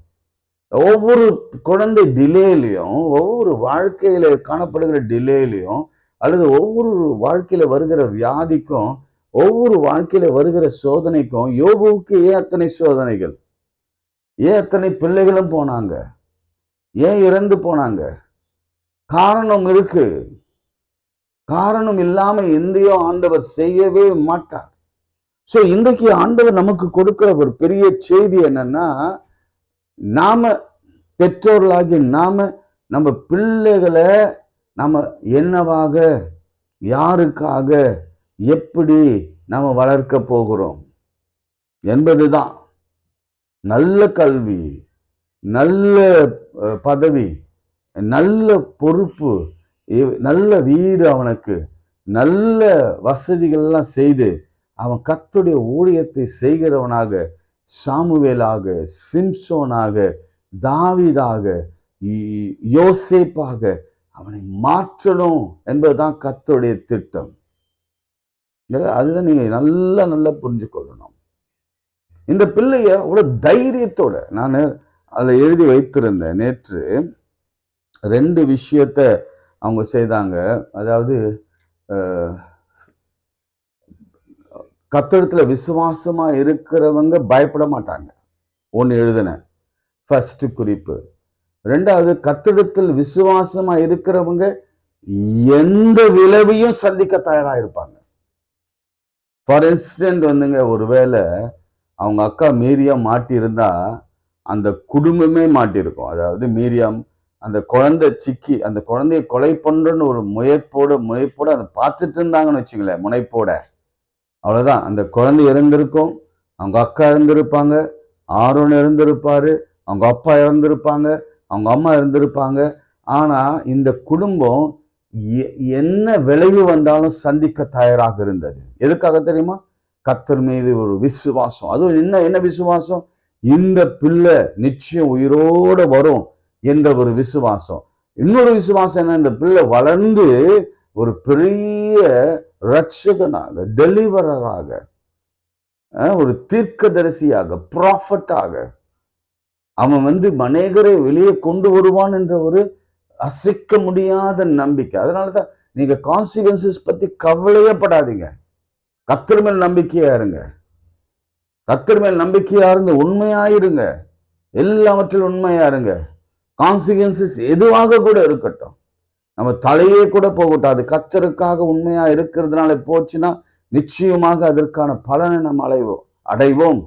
ஒவ்வொரு குழந்தை டிலேலையும், ஒவ்வொரு வாழ்க்கையில காணப்படுகிற டிலேலையும், அல்லது ஒவ்வொரு வாழ்க்கையில வருகிற வியாதிக்கும், ஒவ்வொரு வாழ்க்கையில வருகிற சோதனைக்கும், யோபுவுக்கு ஏன் அத்தனை சோதனைகள்? ஏன் அத்தனை பிள்ளைகளும் போனாங்க? ஏன் இறந்து போனாங்க? காரணம் இருக்கு. காரணம் இல்லாம எந்தையோ ஆண்டவர் செய்யவே மாட்டார். சோ இன்றைக்கு ஆண்டவர் நமக்கு கொடுக்கிற ஒரு பெரிய செய்தி என்னன்னா, நாம பெற்றோர்களாகி நம்ம பிள்ளைகளை நாம என்னவாக, யாருக்காக, எப்படி நாம வளர்க்க போகிறோம் என்பதுதான். நல்ல கல்வி, நல்ல பதவி, நல்ல பொறுப்பு, நல்ல வீடு, அவனுக்கு நல்ல வசதிகள் எல்லாம் செய்து அவன் கர்த்தருடைய ஊழியத்தை செய்கிறவனாக, சாமுவேலாக, சிம்சோனாக, தாவீதாக, யோசேப்பாக அவனை மாற்றணும் என்பதுதான் கர்த்தருடைய திட்டம். அதுதான் நீங்க நல்லா புரிஞ்சு கொள்ளணும். இந்த பிள்ளைய அவ்வளவு தைரியத்தோட நான் அதுல எழுதி வைத்திருந்தேன். நேற்று 2 விஷயத்த அவங்க செய்தாங்க. அதாவது கர்த்தரிடத்துல விசுவாசமா இருக்கிறவங்க பயப்பட மாட்டாங்க. ஒன்னு எழுதினேன், ஃபர்ஸ்ட் குறிப்பு. 2வது, கர்த்தரிடத்தில் விசுவாசமா இருக்கிறவங்க எந்த விளைவையும் சந்திக்க தயாரா இருப்பாங்க. ஃபார் இன்ஸ்டன்ட் வந்துங்க, ஒருவேளை அவங்க அக்கா மீரியம் மாட்டி இருந்தா அந்த குடும்பமே மாட்டிருக்கும். அதாவது மீரியம் அந்த குழந்தை சிக்கி அந்த குழந்தைய கொலை பண்றன்னு ஒரு முனைப்போட அதை பார்த்துட்டு இருந்தாங்கன்னு வச்சுங்களேன், முனைப்போட, அவ்வளவுதான். அந்த குழந்தை இறந்திருக்கும், அவங்க அக்கா இறந்திருப்பாங்க, ஆரோன் இறந்திருப்பாரு, அவங்க அப்பா இறந்திருப்பாங்க, அவங்க அம்மா இறந்திருப்பாங்க. ஆனா இந்த குடும்பம் என்ன விளைவு வந்தாலும் சந்திக்க தயாராக இருந்தது. எதுக்காக தெரியுமா? கர்த்தர் மீது ஒரு விசுவாசம். அதுவும் என்ன விசுவாசம்? இந்த பிள்ளை நிச்சயம் உயிரோட வரும் என்ற ஒரு விசுவாசம். இன்னொரு விசுவாசம் என்ன? இந்த பிள்ளை வளர்ந்து ஒரு பெரிய ரட்சகனாக, டெலிவரராக, ஒரு தீர்க்கதரிசியாக, ப்ராஃபட்டாக அவன் அநேகரை வெளியே கொண்டு வருவான் என்ற ஒரு அசைக்க முடியாத நம்பிக்கை. அதனாலதான் நீங்க கான்சிக்வன்சஸ் பத்தி கவலையப்படாதீங்க. கர்த்தர் மேல் நம்பிக்கையா இருங்க. கர்த்தர் மேல் நம்பிக்கையா இருந்து உண்மையாயிருங்க. எல்லாவற்றிலும் உண்மையா இருங்க. கான்சிக்வன்சஸ் எதுவாக கூட இருக்கட்டும், நம்ம தலையே கூட போகட்டும், அது கர்த்தருக்காக உண்மையா இருக்கிறதுனால போச்சுன்னா நிச்சயமாக அதற்கான பலனை நம்ம அடைவோம்.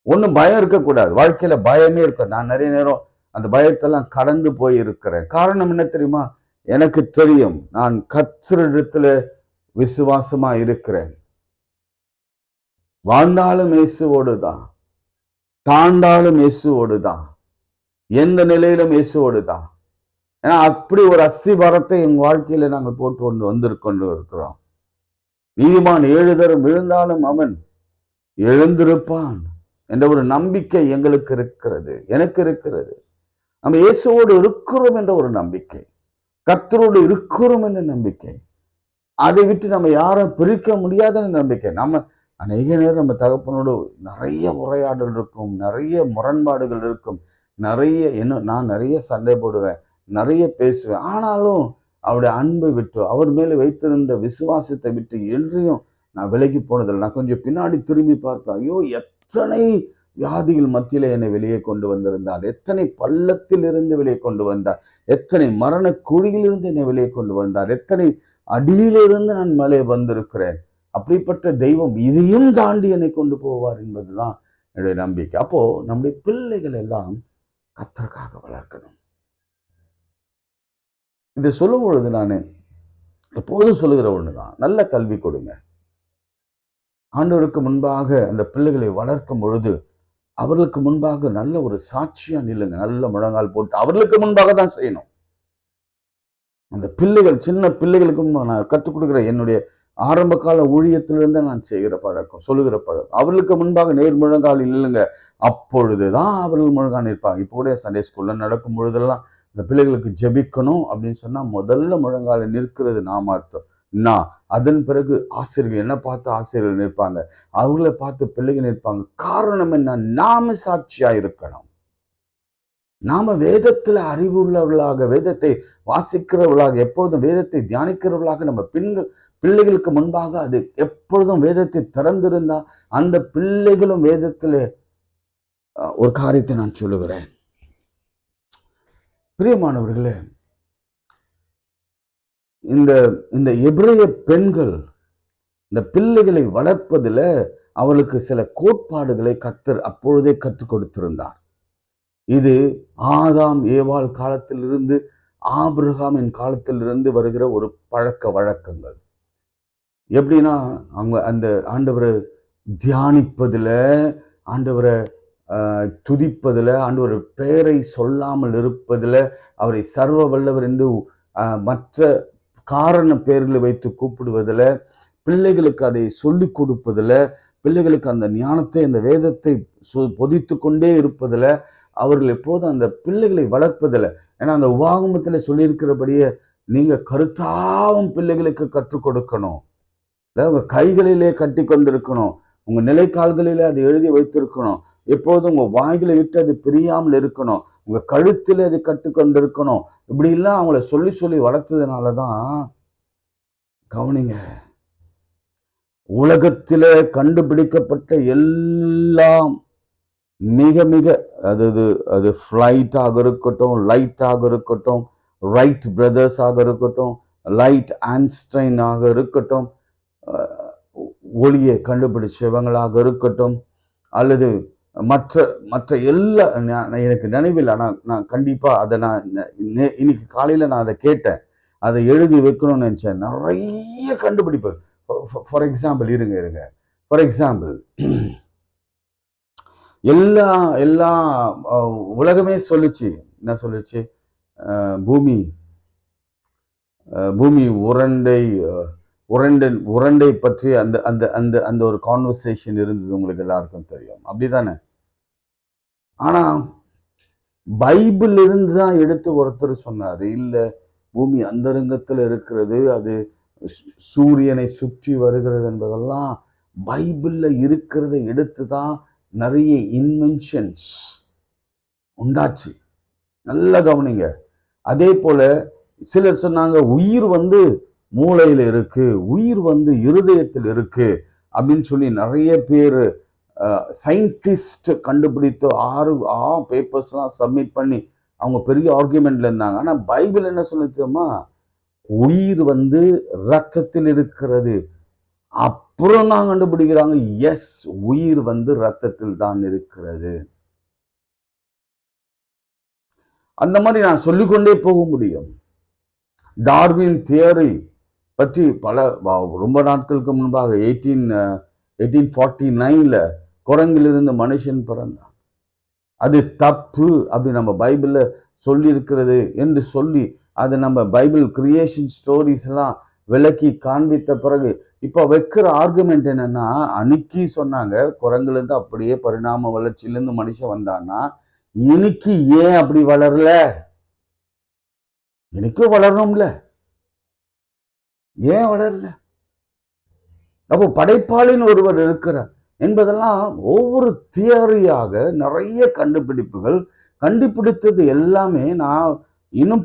ஒன்றும் பயம் இருக்கக்கூடாது. வாழ்க்கையில பயமே இருக்க. நான் நிறைய நேரம் அந்த பயத்தெல்லாம் கடந்து போய் இருக்கிறேன். காரணம் என்ன தெரியுமா? எனக்கு தெரியும், நான் கர்த்தரிடத்துல விசுவாசமா இருக்கிறேன். வாழ்ந்தாலும் இயேசுவோடுதான், தாண்டாலும் இயேசுவோடுதான், எந்த நிலையிலும் இயேசுவோடுதான். ஏன்னா அப்படி ஒரு அஸ்திபாரத்தை எங்க வாழ்க்கையில நாங்கள் போட்டு வந்திருக்கொண்டு இருக்கிறோம். நீதிமான் 7 தரம் விழுந்தாலும் அவன் எழுந்திருப்பான் என்ற ஒரு நம்பிக்கை எங்களுக்கு இருக்கிறது, எனக்கு இருக்கிறது. நம்ம இயேசுவோடு இருக்கிறோம் என்ற ஒரு நம்பிக்கை, கர்த்தரோடு இருக்கிறோம் என்ற நம்பிக்கை, அதை விட்டு நம்ம யாரும் பிரிக்க முடியாத நம்பிக்கை. நம்ம அநேக நேரம் நம்ம தகப்பனோடு நிறைய உரையாடல் இருக்கும், நிறைய முரண்பாடுகள் இருக்கும், நான் நிறைய சண்டை போடுவேன், நிறைய பேசுவேன். ஆனாலும் அவருடைய அன்பை விட்டு, அவர் மேலே வைத்திருந்த விசுவாசத்தை விட்டு என்றையும் நான் விலகி போனதில்லை. நான் கொஞ்சம் பின்னாடி திரும்பி பார்ப்பேன், ஐயோ எத்தனை வியாதிகள் மத்தியில என்னை வெளியே கொண்டு வந்திருந்தார், எத்தனை பள்ளத்தில் இருந்து வெளியே கொண்டு வந்தார், எத்தனை மரண குழியிலிருந்து என்னை வெளியே கொண்டு வந்தார், எத்தனை அடியிலிருந்து நான் மேலே வந்திருக்கிறேன். அப்படிப்பட்ட தெய்வம் இதையும் தாண்டி என்னை கொண்டு போவார் என்பதுதான் என்னுடைய நம்பிக்கை. அப்போ நம்முடைய பிள்ளைகள் எல்லாம் கர்த்தருக்காக வளர்க்கணும். இதை சொல்லும் பொழுது நான் எப்போதும் சொல்லுகிற ஒண்ணுதான், நல்ல கல்வி கொடுங்க. ஆண்டவருக்கு முன்பாக அந்த பிள்ளைகளை வளர்க்கும் பொழுது அவர்களுக்கு முன்பாக நல்ல ஒரு சாட்சியா நில்லுங்க. நல்ல முழங்கால் போட்டு அவர்களுக்கு முன்பாக தான் செய்யணும். அந்த பிள்ளைகள், சின்ன பிள்ளைகளுக்கும் நான் கற்றுக் கொடுக்கிற என்னுடைய ஆரம்ப கால ஊழியத்திலிருந்து நான் செய்கிற பழக்கம், சொல்லுகிற பழக்கம், அவர்களுக்கு முன்பாக நேர் முழங்கால் இல்லைங்க. அப்பொழுதுதான் அவர்கள் முழங்கால் நிற்பாங்க. இப்போ கூட சண்டே ஸ்கூல்ல நடக்கும் பொழுதெல்லாம் இந்த பிள்ளைகளுக்கு ஜெபிக்கணும் அப்படின்னு சொன்னா முதல்ல முழங்கால நிற்கிறது நான் அதன் பிறகு ஆசிரியர்கள் என்ன பார்த்து ஆசிரியர்கள் நிற்பாங்க, அவங்கள பார்த்து பிள்ளைகள் நிற்பாங்க. காரணம் என்ன? நாம சாட்சியா இருக்கணும். நாம வேதத்துல அறிவு உள்ளவர்களாக, வேதத்தை வாசிக்கிறவர்களாக, எப்பொழுதும் வேதத்தை தியானிக்கிறவர்களாக நம்ம பிள்ளைகளுக்கு முன்பாக அது எப்பொழுதும் வேதத்தை திறந்திருந்தா அந்த பிள்ளைகளும் வேதத்துல ஒரு காரியத்தை நான் சொல்லுகிறேன். பிரியமானவர்களே, இந்த எபிரேய பெண்கள் இந்த பிள்ளைகளை வளர்ப்பதில் அவளுக்கு சில கோட்பாடுகளை கர்த்தர் அப்பொழுதே கற்றுக் கொடுத்திருந்தார். இது ஆதாம் ஏவாள் காலத்திலிருந்து ஆபிரகாமின் காலத்திலிருந்து வருகிற ஒரு பழக்க வழக்கங்கள். எப்படின்னா அவங்க அந்த ஆண்டவரை தியானிப்பதில், ஆண்டவரை துதிப்பதில், ஆண்டவர் பெயரை சொல்லாமல் இருப்பதில், அவரை சர்வ வல்லவர் என்று மற்ற காரண பெயர்களை வைத்து கூப்பிடுவதில், பிள்ளைகளுக்கு அதை சொல்லிக் கொடுப்பதில், பிள்ளைகளுக்கு அந்த ஞானத்தை, அந்த வேதத்தை பொதித்து கொண்டே இருப்பதில், அவர்கள் எப்போதும் அந்த பிள்ளைகளை வளர்ப்பதில், ஏன்னா அந்த உபாகமத்தில் சொல்லியிருக்கிறபடியே நீங்க கருத்தாவும் பிள்ளைகளுக்கு கற்றுக் கொடுக்கணும். உங்க கைகளிலே கட்டி கொண்டிருக்கணும், உங்க நிலைக்கால்களிலே அதை எழுதி வைத்திருக்கணும், எப்போதும் உங்க வாய்களை விட்டு அது பிரியாமல் இருக்கணும், உங்க கழுத்தில் அது கட்டுக்கொண்டிருக்கணும். இப்படி எல்லாம் அவங்கள சொல்லி சொல்லி வளர்த்ததுனாலதான் கவனிங்க, உலகத்திலே கண்டுபிடிக்கப்பட்ட எல்லாம் மிக மிக அது ஃப்ளைட்டாக இருக்கட்டும், லைட்டாக இருக்கட்டும், ரைட் பிரதர்ஸாக இருக்கட்டும், லைட் ஐன்ஸ்டைனாக இருக்கட்டும், ஒளியை கண்டுபிடிச்சவங்களாக இருக்கட்டும், அல்லது மற்ற மற்ற எல்லா எனக்கு நினைவில், ஆனால் நான் கண்டிப்பாக அதை இன்னைக்கு காலையில் நான் அதை கேட்டேன், அதை எழுதி வைக்கணும்னு நினச்சேன். நிறைய கண்டுபிடிப்பு. ஃபார் எக்ஸாம்பிள் இருங்க ஃபார் எக்ஸாம்பிள் எல்லா உலகமே சொல்லுச்சு, என்ன சொல்லுச்சு, பூமி உரண்டை பற்றி அந்த அந்த அந்த அந்த ஒரு கான்வர்சேஷன் இருந்தது, உங்களுக்கு எல்லாருக்கும் தெரியும், அப்படிதானே? ஆனா பைபிள் இருந்து தான் எடுத்து ஒருத்தர் சொன்னாரு, இல்ல பூமி அந்தரங்கத்துல இருக்கிறது, அது சூரியனை சுற்றி வருகிறது என்பதெல்லாம் பைபிள்ல இருக்கிறத எடுத்துதான் நிறைய இன்வென்ஷன்ஸ் உண்டாச்சு. நல்லா கவனிங்க. அதே போல சிலர் சொன்னாங்க, உயிர் மூளையில இருக்கு, உயிர் இருதயத்தில் இருக்கு அப்படின்னு சொல்லி நிறைய பேர் சயின்டிஸ்ட் கண்டுபிடித்து 6 பேப்பர்ஸ்லாம் சப்மிட் பண்ணி அவங்க பெரிய ஆர்குமெண்ட்ல இருந்தாங்க. ஆனா பைபிள் என்ன சொல்லி தெரியுமா, உயிர் ரத்தத்தில் இருக்கிறது. அப்புறம் தான் கண்டுபிடிக்கிறாங்க, எஸ், உயிர் ரத்தத்தில் தான் இருக்கிறது. அந்த மாதிரி நான் சொல்லிக்கொண்டே போக முடியும். டார்வின் தியரி பற்றி ரொம்ப நாட்களுக்கு முன்பாக 1849 குரங்கிலிருந்து மனுஷன் பிறந்தான், அது தப்பு அப்படி நம்ம பைபிள்ல சொல்லி இருக்கிறது என்று சொல்லி அதை நம்ம பைபிள் கிரியேஷன் ஸ்டோரிஸ் எல்லாம் விளக்கி காண்பித்த பிறகு இப்போ வைக்கிற ஆர்குமெண்ட் என்னன்னா, அன்னைக்கு சொன்னாங்க குரங்குலேருந்து அப்படியே பரிணாம வளர்ச்சியிலேருந்து மனுஷன் வந்தான்னா, இன்னைக்கு ஏன் அப்படி வளரல? எனக்கும் வளரணும்ல, ஏன் வளரல? அப்போ படைப்பாளின் ஒருவர் இருக்கிறார் என்பதெல்லாம் ஒவ்வொரு தியரியாக நிறைய கண்டுபிடிப்புகள் கண்டுபிடித்தது எல்லாமே நான் இன்னும்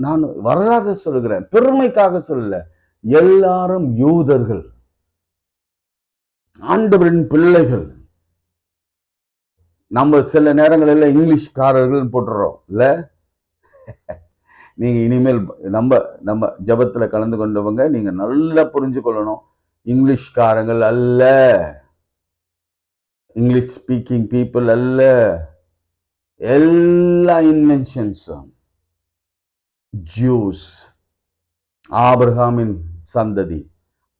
நான் வரலாறு சொல்கிறேன், பெருமைக்காக சொல்லல. எல்லாரும் யூதர்கள், ஆண்டவரின் பிள்ளைகள். நம்ம சில நேரங்களில் இங்கிலீஷ்காரர்கள் போட்டுறோம் இல்ல. நீங்க இனிமேல் நம்ம ஜபத்துல கலந்து கொண்டவங்க நீங்க நல்லா புரிஞ்சு கொள்ளணும், இங்கிலீஷ்காரங்கள் அல்ல, இங்கிலீஷ் ஸ்பீக்கிங் பீப்புள் அல்ல. எல்லா இன்வென்ஷன்ஸும் ஜூஸ், ஆபிரகாமின் சந்ததி,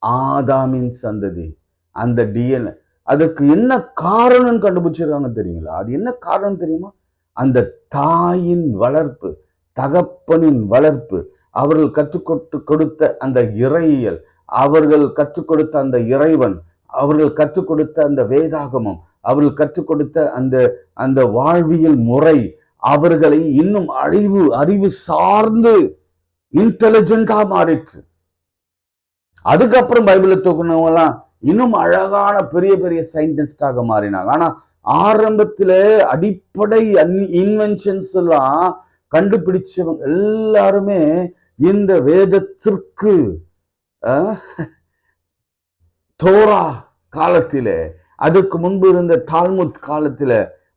ஆதாமின் சந்ததி, அந்த டிஎன்ஏ. அதற்கு என்ன காரணம் கண்டுபிடிச்சிருக்காங்க தெரியுங்களா? அது என்ன காரணம் தெரியுமா? அந்த தாயின் வளர்ப்பு, தகப்பனின் வளர்ப்பு, அவர்கள் கற்றுக் கொடுத்த அந்த இறையியல், அவர்கள் கற்றுக் கொடுத்த அந்த இறைவன், அவர்கள் கற்றுக் கொடுத்த அந்த வேதாகமம், அவர்கள் கற்றுக் கொடுத்த அந்த அந்த வாழ்வியல் முறை அவர்களை இன்னும் அறிவு சார்ந்து இன்டெலிஜென்டா மாறிற்று. அதுக்கப்புறம் பைபிளை தூக்குனவங்கலாம் இன்னும் அழகான பெரிய பெரிய சயின்டிஸ்டாக மாறினாங்க. ஆனா ஆரம்பத்துல அடிப்படை இன்வென்ஷன்ஸ் எல்லாம் கண்டுபிடிச்சவங்க எல்லாருமே இந்த வேதத்திற்கு தோரா காலத்திலே, அதுக்கு முன்பு இருந்த தால்முத் காலத்தில,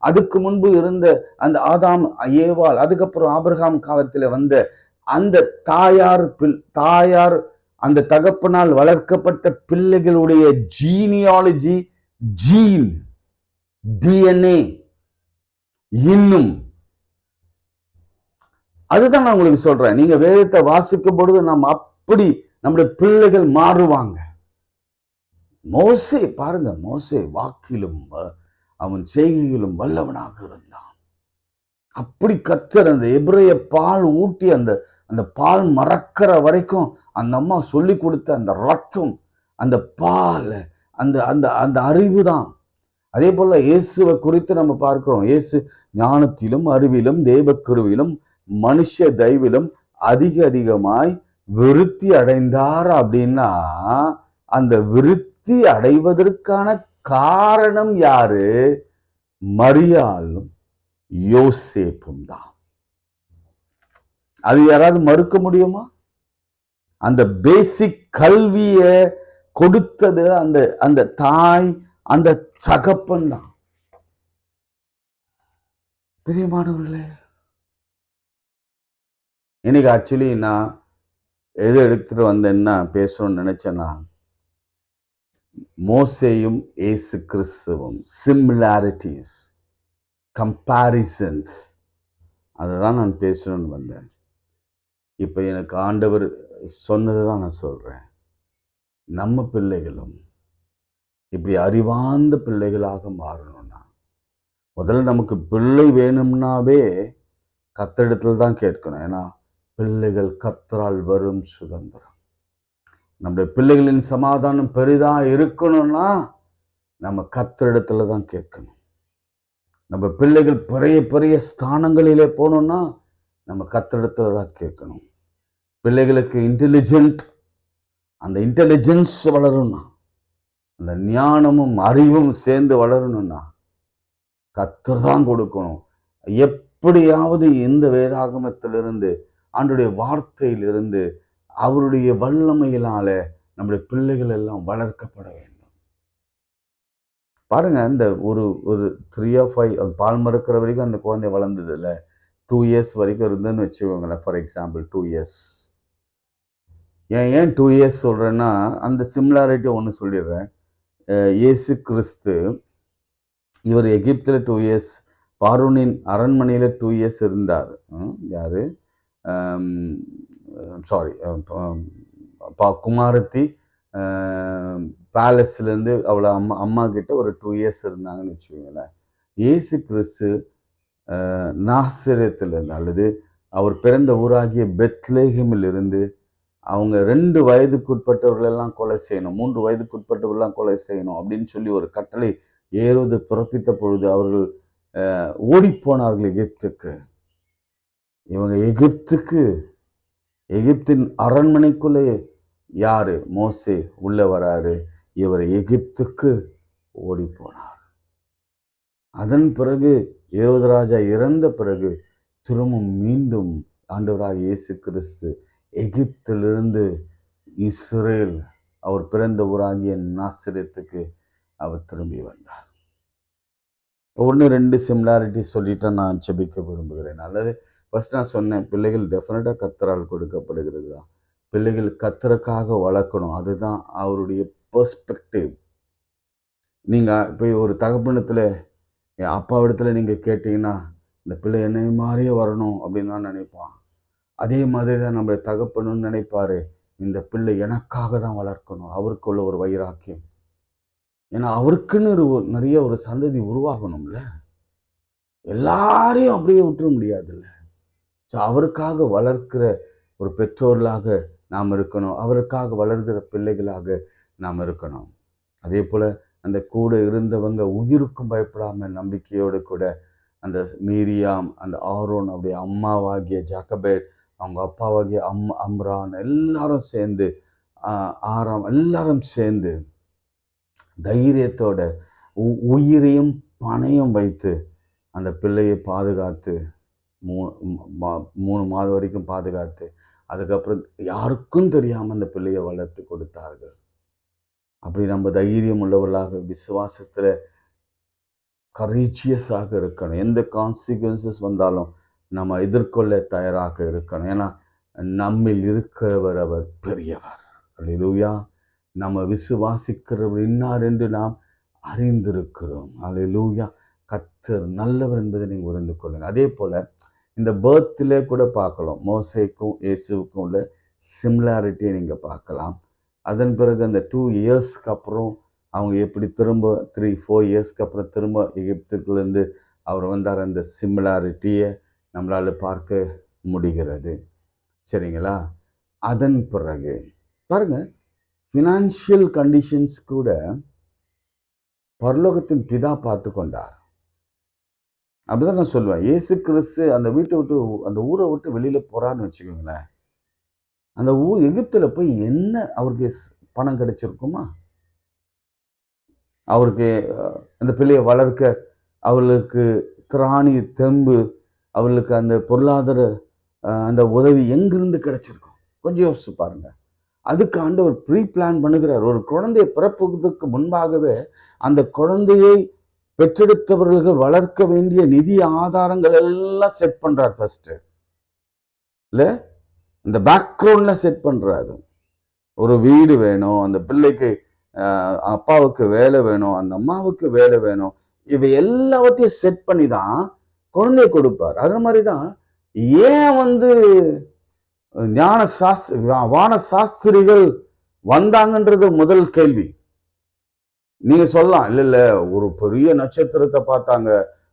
அதுக்கு முன்பு இருந்த அந்த ஆதாம் ஏவாள், அதுக்கப்புறம் ஆபிரகாம் காலத்துல வந்த அந்த தாயார் அந்த தகப்பனால் வளர்க்கப்பட்ட பிள்ளைகளுடைய ஜீனியாலஜி, ஜீன், டிஎன்ஏ இன்னும். அதுதான் நான் உங்களுக்கு சொல்றேன். நீங்க வேதத்தை வாசிக்கும் பொழுது நாம் அப்படி நம்முடைய பிள்ளைகள் மாறுவாங்க. மோசே பாருங்க, மோசே வாக்கிலும் அவன் செய்கையிலும் வல்லவனாக இருந்தான். அப்படி கர்த்தர் அந்த எபிரேய பால் ஊட்டி அந்த அந்த பால் மறக்கிற வரைக்கும் அந்த அம்மா சொல்லி கொடுத்த அந்த ரத்தம், அந்த பால், அந்த அந்த அந்த அறிவு தான். அதே போல இயேசுவை குறித்து நம்ம பார்க்கிறோம். இயேசு ஞானத்திலும் அறிவிலும் தேவக்கிருவிலும் மனுஷ தயவிலும் அதிகமாய் விருத்தி அடைந்தார். அப்படின்னா அந்த விருத்தி அடைவதற்கான காரணம் யாரு? மரியாளும் யோசேப்பும் தான். அது யாராவது மறுக்க முடியுமா? அந்த பேசிக் கல்விய கொடுத்தது அந்த அந்த தாய், அந்த தகப்பன் தான். பிரியமானவர்களே, இன்னைக்கு ஆக்சுவலி நான் எது எடுத்துட்டு வந்தேன்னா பேசணும்னு நினைச்சேன்னா, மோசேயும் இயேசு கிறிஸ்துவும் சிமிலாரிட்டிஸ், கம்பாரிசன்ஸ், அதுதான் நான் பேசணும்னு வந்தேன். இப்ப எனக்கு ஆண்டவர் சொன்னதுதான் நான் சொல்றேன். நம்ம பிள்ளைகளும் இப்படி அறிவார்ந்த பிள்ளைகளாக மாறணும்னா, முதல்ல நமக்கு பிள்ளை வேணும்னாவே கர்த்தரிடத்தில் தான் கேட்கணும். ஏன்னா பிள்ளைகள் கர்த்தரால் வரும் சுதந்திரம். நம்முடைய பிள்ளைகளின் சமாதானம் பெரிதா இருக்கணும்னா நம்ம கர்த்தரிடத்துல தான் கேட்கணும். நம்ம பிள்ளைகள் பெரிய பெரிய ஸ்தானங்களிலே போகணும்னா நம்ம கர்த்தரிடத்துல தான் கேட்கணும். பிள்ளைகளுக்கு இன்டெலிஜென்ட், அந்த இன்டெலிஜென்ஸ் வளரணும்னா, அந்த ஞானமும் அறிவும் சேர்ந்து வளரணும்னா கர்த்தர் தான் கொடுக்கணும். எப்படியாவது இந்த வேதாகமத்திலிருந்து, ஆண்டவருடைய வார்த்தையிலிருந்து, அவருடைய வல்லமையினால நம்முடைய பிள்ளைகள் எல்லாம் வளர்க்கப்பட வேண்டும். பாருங்க, இந்த ஒரு ஒரு 3 or 5 பால் மறுக்கிற வரைக்கும் அந்த குழந்தை வளர்ந்தது இல்லை. 2 years வரைக்கும் இருந்ததுன்னு வச்சுக்கோங்களேன். For example 2 years. ஏன் 2 years சொல்றேன்னா, அந்த சிமிலாரிட்டி ஒன்று சொல்லிடுறேன். இயேசு கிறிஸ்து இவர் எகிப்தில் 2 years, பார்வோனின் அரண்மனையில் 2 years இருந்தார். யாரு? சாரி, குமாரத்தி பேலஸ்லேருந்து அவளை அம்மா கிட்ட ஒரு 2 years இருந்தாங்கன்னு வச்சுக்கோங்களேன். இயேசு கிறிஸ்து நாசரேத்திலிருந்து, அல்லது அவர் பிறந்த ஊராகிய பெத்லேஹேமில் இருந்து அவங்க 2 வயதுக்குட்பட்டவர்களெல்லாம் கொலை செய்யணும், 3 வயதுக்குட்பட்டவர்களெல்லாம் கொலை செய்யணும் அப்படின்னு சொல்லி ஒரு கட்டளை ஏரோது பிறப்பித்த பொழுது அவர்கள் ஓடிப்போனார்கள் எகிப்துக்கு. இவங்க எகிப்தின் அரண்மனைக்குள்ளே யாரு? மோசே உள்ள வராரு. இவர் எகிப்துக்கு ஓடி போனார். அதன் பிறகு ஏரோது ராஜா இறந்த பிறகு திரும்பவும் மீண்டும் ஆண்டவராக இயேசு கிறிஸ்து எகிப்திலிருந்து இஸ்ரேல், அவர் பிறந்த ஊராகிய நாசரேத்துக்கு அவர் திரும்பி வந்தார். 1-2 சிமிலாரிட்டி சொல்லிட்டு நான் ஜெபிக்க விரும்புகிறேன். அல்லது ஃபர்ஸ்ட் நான் சொன்னேன், பிள்ளைகள் டெஃபினட்டாக கர்த்தரால் கொடுக்கப்படுகிறது தான். பிள்ளைகள் கர்த்தருக்காக வளர்க்கணும். அதுதான் அவருடைய பெர்ஸ்பெக்டிவ். நீங்கள் இப்போ ஒரு தகப்பனத்தில் என் அப்பா இடத்துல நீங்கள் கேட்டிங்கன்னா, இந்த பிள்ளை என்னை மாதிரியே வரணும் அப்படின்னு தான் நினைப்பான். அதே மாதிரி தான் நம்ம தகப்பனுன்னு நினைப்பாரு, இந்த பிள்ளை எனக்காக தான் வளர்க்கணும். அவருக்குள்ள ஒரு வைராக்கியம். ஏன்னா அவருக்குன்னு நிறைய ஒரு சந்ததி உருவாகணும்ல. எல்லாரையும் அப்படியே விட்டுற முடியாதுல்ல. ஸோ அவருக்காக வளர்க்கிற ஒரு பெற்றோர்களாக நாம் இருக்கணும். அவருக்காக வளர்கிற பிள்ளைகளாக நாம் இருக்கணும். அதே போல் அந்த கூட இருந்தவங்க உயிருக்கும் பயப்படாம நம்பிக்கையோடு கூட அந்த மீரியாம், அந்த ஆரோன், அப்படியே அம்மாவாகிய ஜாக்கபேட், அவங்க அப்பாவாகிய அம்ரான் எல்லாரும் சேர்ந்து, ஆராம் எல்லாரும் சேர்ந்து தைரியத்தோட உயிரையும் பணையும் வைத்து அந்த பிள்ளையை பாதுகாத்து 3 மாதம் வரைக்கும் பாதுகாத்து, அதுக்கப்புறம் யாருக்கும் தெரியாமல் அந்த பிள்ளையை வளர்த்து கொடுத்தார்கள். அப்படி நம்ம தைரியம் உள்ளவர்களாக விசுவாசத்தில் கரேஜியஸாக இருக்கணும். எந்த கான்சிக்வன்சஸ் வந்தாலும் நம்ம எதிர்கொள்ள தயாராக இருக்கணும். ஏன்னா நம்மில் இருக்கிறவர் அவர் பெரியவர். அல்லேலூயா. நம்ம விசுவாசிக்கிறவர் இன்னார் என்று நாம் அறிந்திருக்கிறோம். அல்லேலூயா. கர்த்தர் நல்லவர் என்பதை நீங்கள் உணர்ந்து கொள்ளுங்கள். அதே போல் இந்த பர்த்திலே கூட பார்க்கலாம், மோசேக்கும் இயேசுவுக்கும் உள்ள சிமிலாரிட்டியை நீங்கள் பார்க்கலாம். அதன் பிறகு அந்த 2 இயர்ஸ்க்கு அப்புறம் அவங்க எப்படி திரும்ப 3-4 இயர்ஸ்க்கு அப்புறம் திரும்ப எகிப்துக்குலேருந்து அவர் வந்தார், அந்த சிமிலாரிட்டியை நம்மளால் பார்க்க முடிகிறது. சரிங்களா? அதன் பிறகு பாருங்க, ஃபினான்ஷியல் கண்டிஷன்ஸ் கூட பரலோகத்தின் பிதா பார்த்து கொண்டார். அப்படிதான் நான் சொல்லுவேன். இயேசு கிறிஸ்து அந்த வீட்டை விட்டு, அந்த ஊரை விட்டு வெளியில போறான்னு வச்சுக்கோங்களேன், அந்த ஊர் எகிப்துல போய் என்ன அவருக்கு பணம் கிடைச்சிருக்குமா? அவருக்கு அந்த பிள்ளையை வளர்க்க அவர்களுக்கு திராணி தெம்பு, அவர்களுக்கு அந்த பொருளாதார அந்த உதவி எங்கிருந்து கிடைச்சிருக்கும்? கொஞ்சம் யோசிச்சு பாருங்க. அதுக்கு ஆண்டவர் ப்ரீ பிளான் பண்ணுகிறார். ஒரு குழந்தையை பிறப்புவதற்கு முன்பாகவே அந்த குழந்தையை பெற்றெடுத்தவர்கள் வளர்க்க வேண்டிய நிதி ஆதாரங்கள் எல்லாம் செட் பண்றார். ஃபர்ஸ்ட் இல்ல, இந்த பேக்ரவுண்ட்ல செட் பண்றாரு. ஒரு வீடு வேணும், அந்த பிள்ளைக்கு அப்பாவுக்கு வேலை வேணும், அந்த அம்மாவுக்கு வேலை வேணும், இவை எல்லாவற்றையும் செட் பண்ணி தான் குழந்தைய கொடுப்பார். அது மாதிரிதான் ஏன் வான சாஸ்திரிகள் வந்தாங்கன்றது முதல் கேள்வி. நீங்க சொல்லலாம், இல்ல இல்ல ஒரு பெரிய நட்சத்திரத்தை பார்த்தாங்க,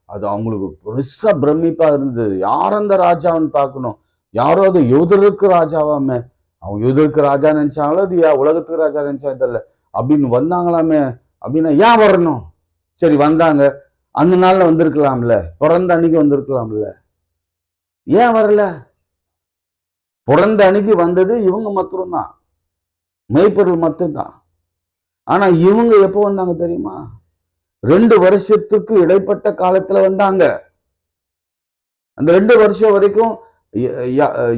அது அவங்களுக்கு பெருசா பிரமிப்பா இருந்தது, யார் அந்த ராஜான்னு பார்க்கணும், யாரோ அது யூதருக்கு ராஜாவாமே, அவங்க யூதருக்கு ராஜா நினைச்சாங்களோ அது உலகத்துக்கு ராஜா நினைச்சா தெரியல, அப்படின்னு வந்தாங்களாமே. அப்படின்னா ஏன் வரணும்? சரி வந்தாங்க, அந்த நாள்ல வந்திருக்கலாம்ல, பிறந்த அன்னைக்கு வந்திருக்கலாம்ல, ஏன் வரல? பிறந்த அன்னைக்கு வந்தது இவங்க மட்டும்தான், மெய்ப்பொருள் மட்டும்தான். ஆனா இவங்க எப்போ வந்தாங்க தெரியுமா? 2 வருஷத்துக்கு இடைப்பட்ட காலத்துல வந்தாங்க. அந்த 2 வருஷம் வரைக்கும்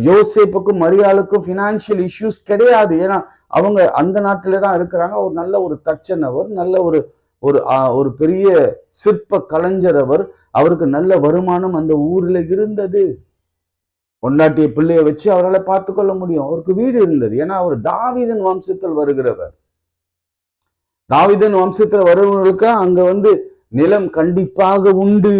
யோசேப்புக்கும் மரியாளுக்கும் பினான்சியல் இஷ்யூஸ் கிடையாது. ஏன்னா அவங்க அந்த நாட்டில தான் இருக்கிறாங்க. ஒரு நல்ல ஒரு தச்சனவர், நல்ல ஒரு பெரிய சிற்ப கலைஞர் அவர், அவருக்கு நல்ல வருமானம் அந்த ஊர்ல இருந்தது. பொண்டாட்டிய பிள்ளைய வச்சு அவரால் பார்த்து கொள்ள முடியும். அவருக்கு வீடு இருந்தது. ஏன்னா அவர் தாவீதின் வம்சத்தில் வருகிறவர். தாவீதின் வம்சத்தில் வருவவர்களுக்கு அங்க நிலம் கண்டிப்பாக உண்டு.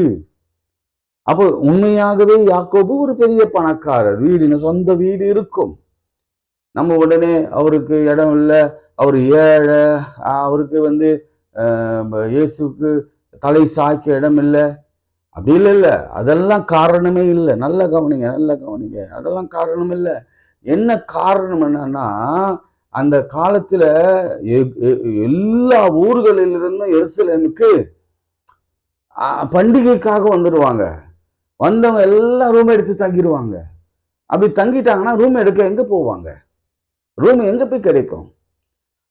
அப்போ உண்மையாகவே யாக்கோபு ஒரு பெரிய பணக்காரர், வீடு, சொந்த வீடு இருக்கும். நம்ம உடனே அவருக்கு இடம் இல்லை, அவர் ஏழை, அவருக்கு இயேசுக்கு தலை சாய்க்க இடம் இல்லை, அப்படி இல்லை. அதெல்லாம் காரணமே இல்லை. நல்ல கவனிங்க. அதெல்லாம் காரணம் இல்லை. என்ன காரணம் என்னன்னா, அந்த காலத்துல எல்லா ஊர்களிலிருந்தும் எருசலேமுக்கு பண்டிகைக்காக வந்துடுவாங்க. வந்தவங்க எல்லாம் ரூம் எடுத்து தங்கிடுவாங்க. அப்படி தங்கிட்டாங்கன்னா ரூம் எடுக்க எங்க போவாங்க? ரூம் எங்க போய் கிடைக்கும்?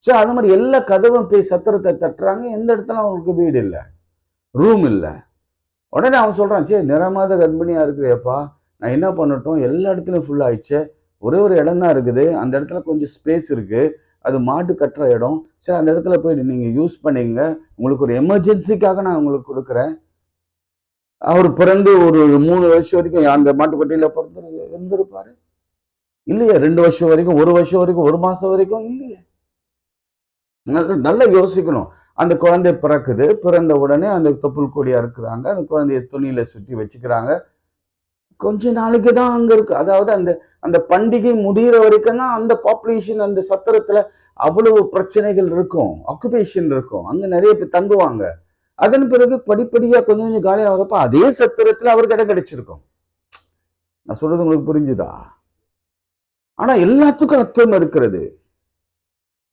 ஸோ அது மாதிரி எல்லா கதவும் போய் சத்திரத்தை தட்டுறாங்க. எந்த இடத்துல அவங்களுக்கு வீடு இல்லை, ரூம் இல்லை. உடனே அவன் சொல்றான், சரி நிறமாத கர்ப்பிணியா இருக்கிறப்பா, நான் என்ன பண்ணட்டும், எல்லா இடத்துலையும் ஃபுல் ஆயிடுச்சு, ஒரே ஒரு இடம் தான் இருக்குது, அந்த இடத்துல கொஞ்சம் ஸ்பேஸ் இருக்கு, அது மாட்டு கட்டுற இடம், சரி அந்த இடத்துல போயிட்டு நீங்க யூஸ் பண்ணிங்க, உங்களுக்கு ஒரு எமர்ஜென்சிக்காக நான் உங்களுக்கு கொடுக்குறேன். அவர் பிறந்து ஒரு 3 வருஷம் வரைக்கும் அந்த மாட்டுக்கொட்டையில பிறந்து இருந்திருப்பாரு இல்லையா? 2 வருஷம் வரைக்கும், 1 வருஷம் வரைக்கும், 1 மாசம் வரைக்கும் இல்லையே. நல்லா யோசிக்கணும். அந்த குழந்தை பிறக்குது, பிறந்த உடனே அந்த தொப்புள் கொடியா இருக்கிறாங்க, அந்த குழந்தைய துணியில சுற்றி வச்சுக்கிறாங்க. கொஞ்ச நாளைக்கு தான் அங்க இருக்கு. அதாவது அந்த பண்டிகை முடிகிற வரைக்கும் தான் அந்த பாப்புலேஷன், அந்த சத்திரத்துல அவ்வளவு பிரச்சனைகள் இருக்கும், ஆக்குபேஷன் இருக்கும், அங்க நிறைய பேர் தங்குவாங்க. அதன் பிறகு படிப்படியா கொஞ்சம் கொஞ்சம் காலியா வரப்ப அதே சத்திரத்துல அவருக்கு இடம் கிடைச்சிருக்கும். நான் சொல்றது உங்களுக்கு புரிஞ்சுதா? ஆனா எல்லாத்துக்கும் அர்த்தம் இருக்கிறது.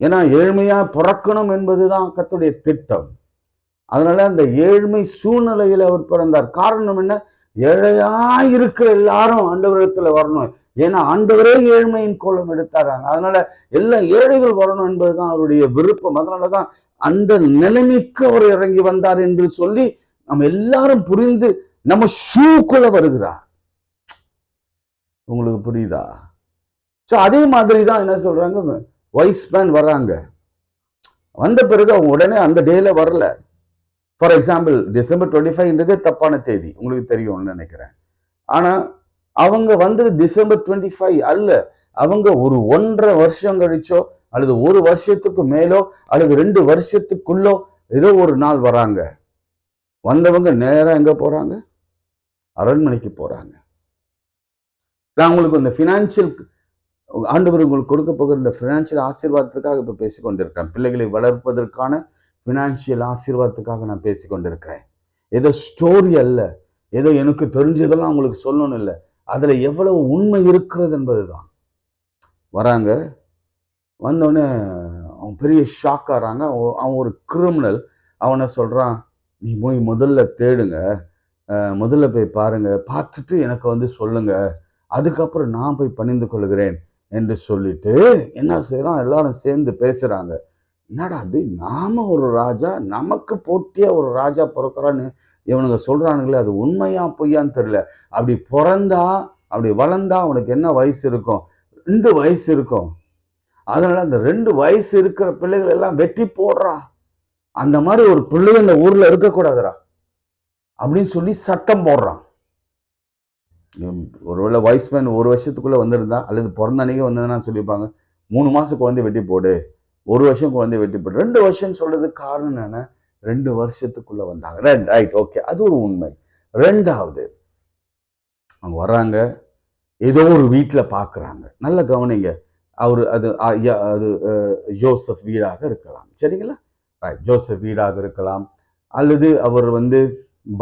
ஏன்னா ஏழ்மையா பிறக்கணும் என்பதுதான் கர்த்தருடைய திட்டம். அதனால அந்த ஏழ்மை சூழ்நிலையில அவர் பிறந்தார். காரணம் என்ன? ஏழையா இருக்கிற எல்லாரும் ஆண்டவரத்துல வரணும். ஏன்னா ஆண்டவரே ஏழ்மையின் கோலம் எடுத்தாராங்க. அதனால எல்லா ஏழைகள் வரணும் என்பதுதான் அவருடைய விருப்பம். அதனாலதான் அந்த நிலைமைக்கு அவர் இறங்கி வந்தார் என்று சொல்லி நம்ம எல்லாரும் புரிந்து நம்ம ஷூக்குள்ள வருகிறார். உங்களுக்கு புரியுதா? சோ அதே மாதிரிதான் என்ன சொல்றாங்க, வைஸ் மேன் வர்றாங்க. வந்த பிறகு அவங்க உடனே அந்த டேல வரல. ஃபார் எக்ஸாம்பிள் டிசம்பர் 25 தப்பான தேதி, உங்களுக்கு தெரியும்னு நினைக்கிறேன். ஆனா அவங்க வந்தது டிசம்பர் 25 அல்ல, அவங்க ஒரு 1.5 வருஷம் கழிச்சோ அல்லது 1 வருஷத்துக்கு மேலோ அல்லது 2 வருஷத்துக்குள்ளோ ஏதோ ஒரு நாள் வராங்க. வந்தவங்க நேரா எங்க போறாங்க? அரண்மனைக்கு போறாங்க. நான் உங்களுக்கு இந்த பினான்சியல் ஆண்டவர் உங்களுக்கு கொடுக்க போகிற இந்த பினான்சியல் ஆசீர்வாதத்துக்காக இப்ப பேசிக்கொண்டிருக்கேன். பிள்ளைகளை வளர்ப்பதற்கான ஃபினான்ஷியல் ஆசீர்வாதத்துக்காக நான் பேசிக்கொண்டிருக்கிறேன். ஏதோ ஸ்டோரி அல்ல, ஏதோ எனக்கு தெரிஞ்சதெல்லாம் உங்களுக்கு சொல்லணும் இல்லை, அதுல எவ்வளவு உண்மை இருக்கிறது என்பதுதான். வராங்க, வந்தோடனே அவன் பெரிய ஷாக் ஆறாங்க. அவன் ஒரு கிரிமினல். அவனை சொல்றான், நீ போய் முதல்ல தேடுங்க, முதல்ல போய் பாருங்க, பார்த்துட்டு எனக்கு வந்து சொல்லுங்க, அதுக்கப்புறம் நான் போய் பணிந்து கொள்கிறேன் என்று சொல்லிட்டு என்ன செய்யறான், எல்லாரும் சேர்ந்து பேசுறாங்க. என்னடா அது, நாம ஒரு ராஜா, நமக்கு போட்டியா ஒரு ராஜா பிறக்கிறான்னு இவனுங்க சொல்றானுங்களே, அது உண்மையா பொய்யான்னு தெரியல. அப்படி பிறந்தா, அப்படி வளர்ந்தா அவனுக்கு என்ன வயசு இருக்கும்? 2 வயசு இருக்கும். அதனால அந்த 2 வயசு இருக்கிற பிள்ளைகள் எல்லாம் வெட்டி போடுறா. அந்த மாதிரி ஒரு பிள்ளை இந்த ஊர்ல இருக்கக்கூடாதுடா அப்படின்னு சொல்லி சட்டம் போடுறான். ஒருவேளை வைஸ்மேன் 1 வருஷத்துக்குள்ள வந்திருந்தா, அல்லது பிறந்த அன்னைக்கு வந்ததுன்னா சொல்லியிருப்பாங்க, 3 மாசம் குழந்தை வெட்டி போடு, 1 வருஷம் குழந்தை வெட்டி போடு. 2 வருஷம் சொல்றதுக்கு காரணம் என்னன்னா, 2 வருஷத்துக்குள்ள வந்தாங்க. ரைட், ஓகே, அது ஒரு உண்மை. 2வது, அவங்க வர்றாங்க, ஏதோ ஒரு வீட்டுல பாக்குறாங்க. நல்ல கவனிங்க, அது ஜோசப் வீடாக இருக்கலாம், சரிங்களா? ஜோசப் வீடாக இருக்கலாம், அல்லது அவர் வந்து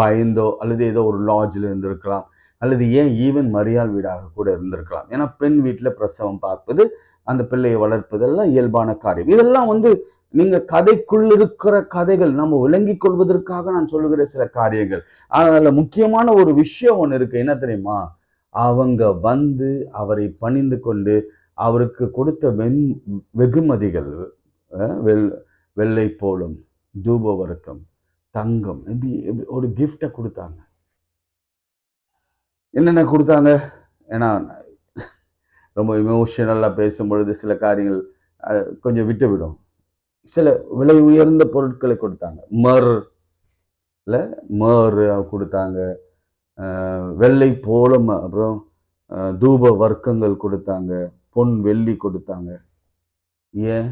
பயந்தோ அல்லது ஏதோ ஒரு லாட்ஜில் இருந்திருக்கலாம், அல்லது ஏன் ஈவன் மரியாள் வீடாக கூட இருந்திருக்கலாம். ஏன்னா பெண் வீட்டில் பிரசவம் பார்ப்பது, அந்த பிள்ளையை வளர்ப்பதெல்லாம் இயல்பான காரியம். இதெல்லாம் வந்து நீங்க கதைக்குள் இருக்கிற கதைகள், நம்ம விளங்கி கொள்வதற்காக நான் சொல்லுகிற சில காரியங்கள். அதனால முக்கியமான ஒரு விஷயம் ஒன்று இருக்கு, என்ன தெரியுமா? அவங்க வந்து அவரை பணிந்து கொண்டு அவருக்கு கொடுத்த வெகுமதிகள், வெள்ளை போலும், தூப வர்க்கம், தங்கம், ஒரு கிஃப்டை கொடுத்தாங்க. என்னென்ன கொடுத்தாங்க? ஏன்னா ரொம்ப இமோஷனலா பேசும்பொழுது சில காரியங்கள் கொஞ்சம் விட்டுவிடும். சில விலை உயர்ந்த பொருட்களை கொடுத்தாங்க. மர் கொடுத்தாங்க, வெள்ளை போலும், அப்புறம் தூப வர்க்கங்கள் கொடுத்தாங்க, பொன் வெள்ளி கொடுத்தாங்க. ஏன்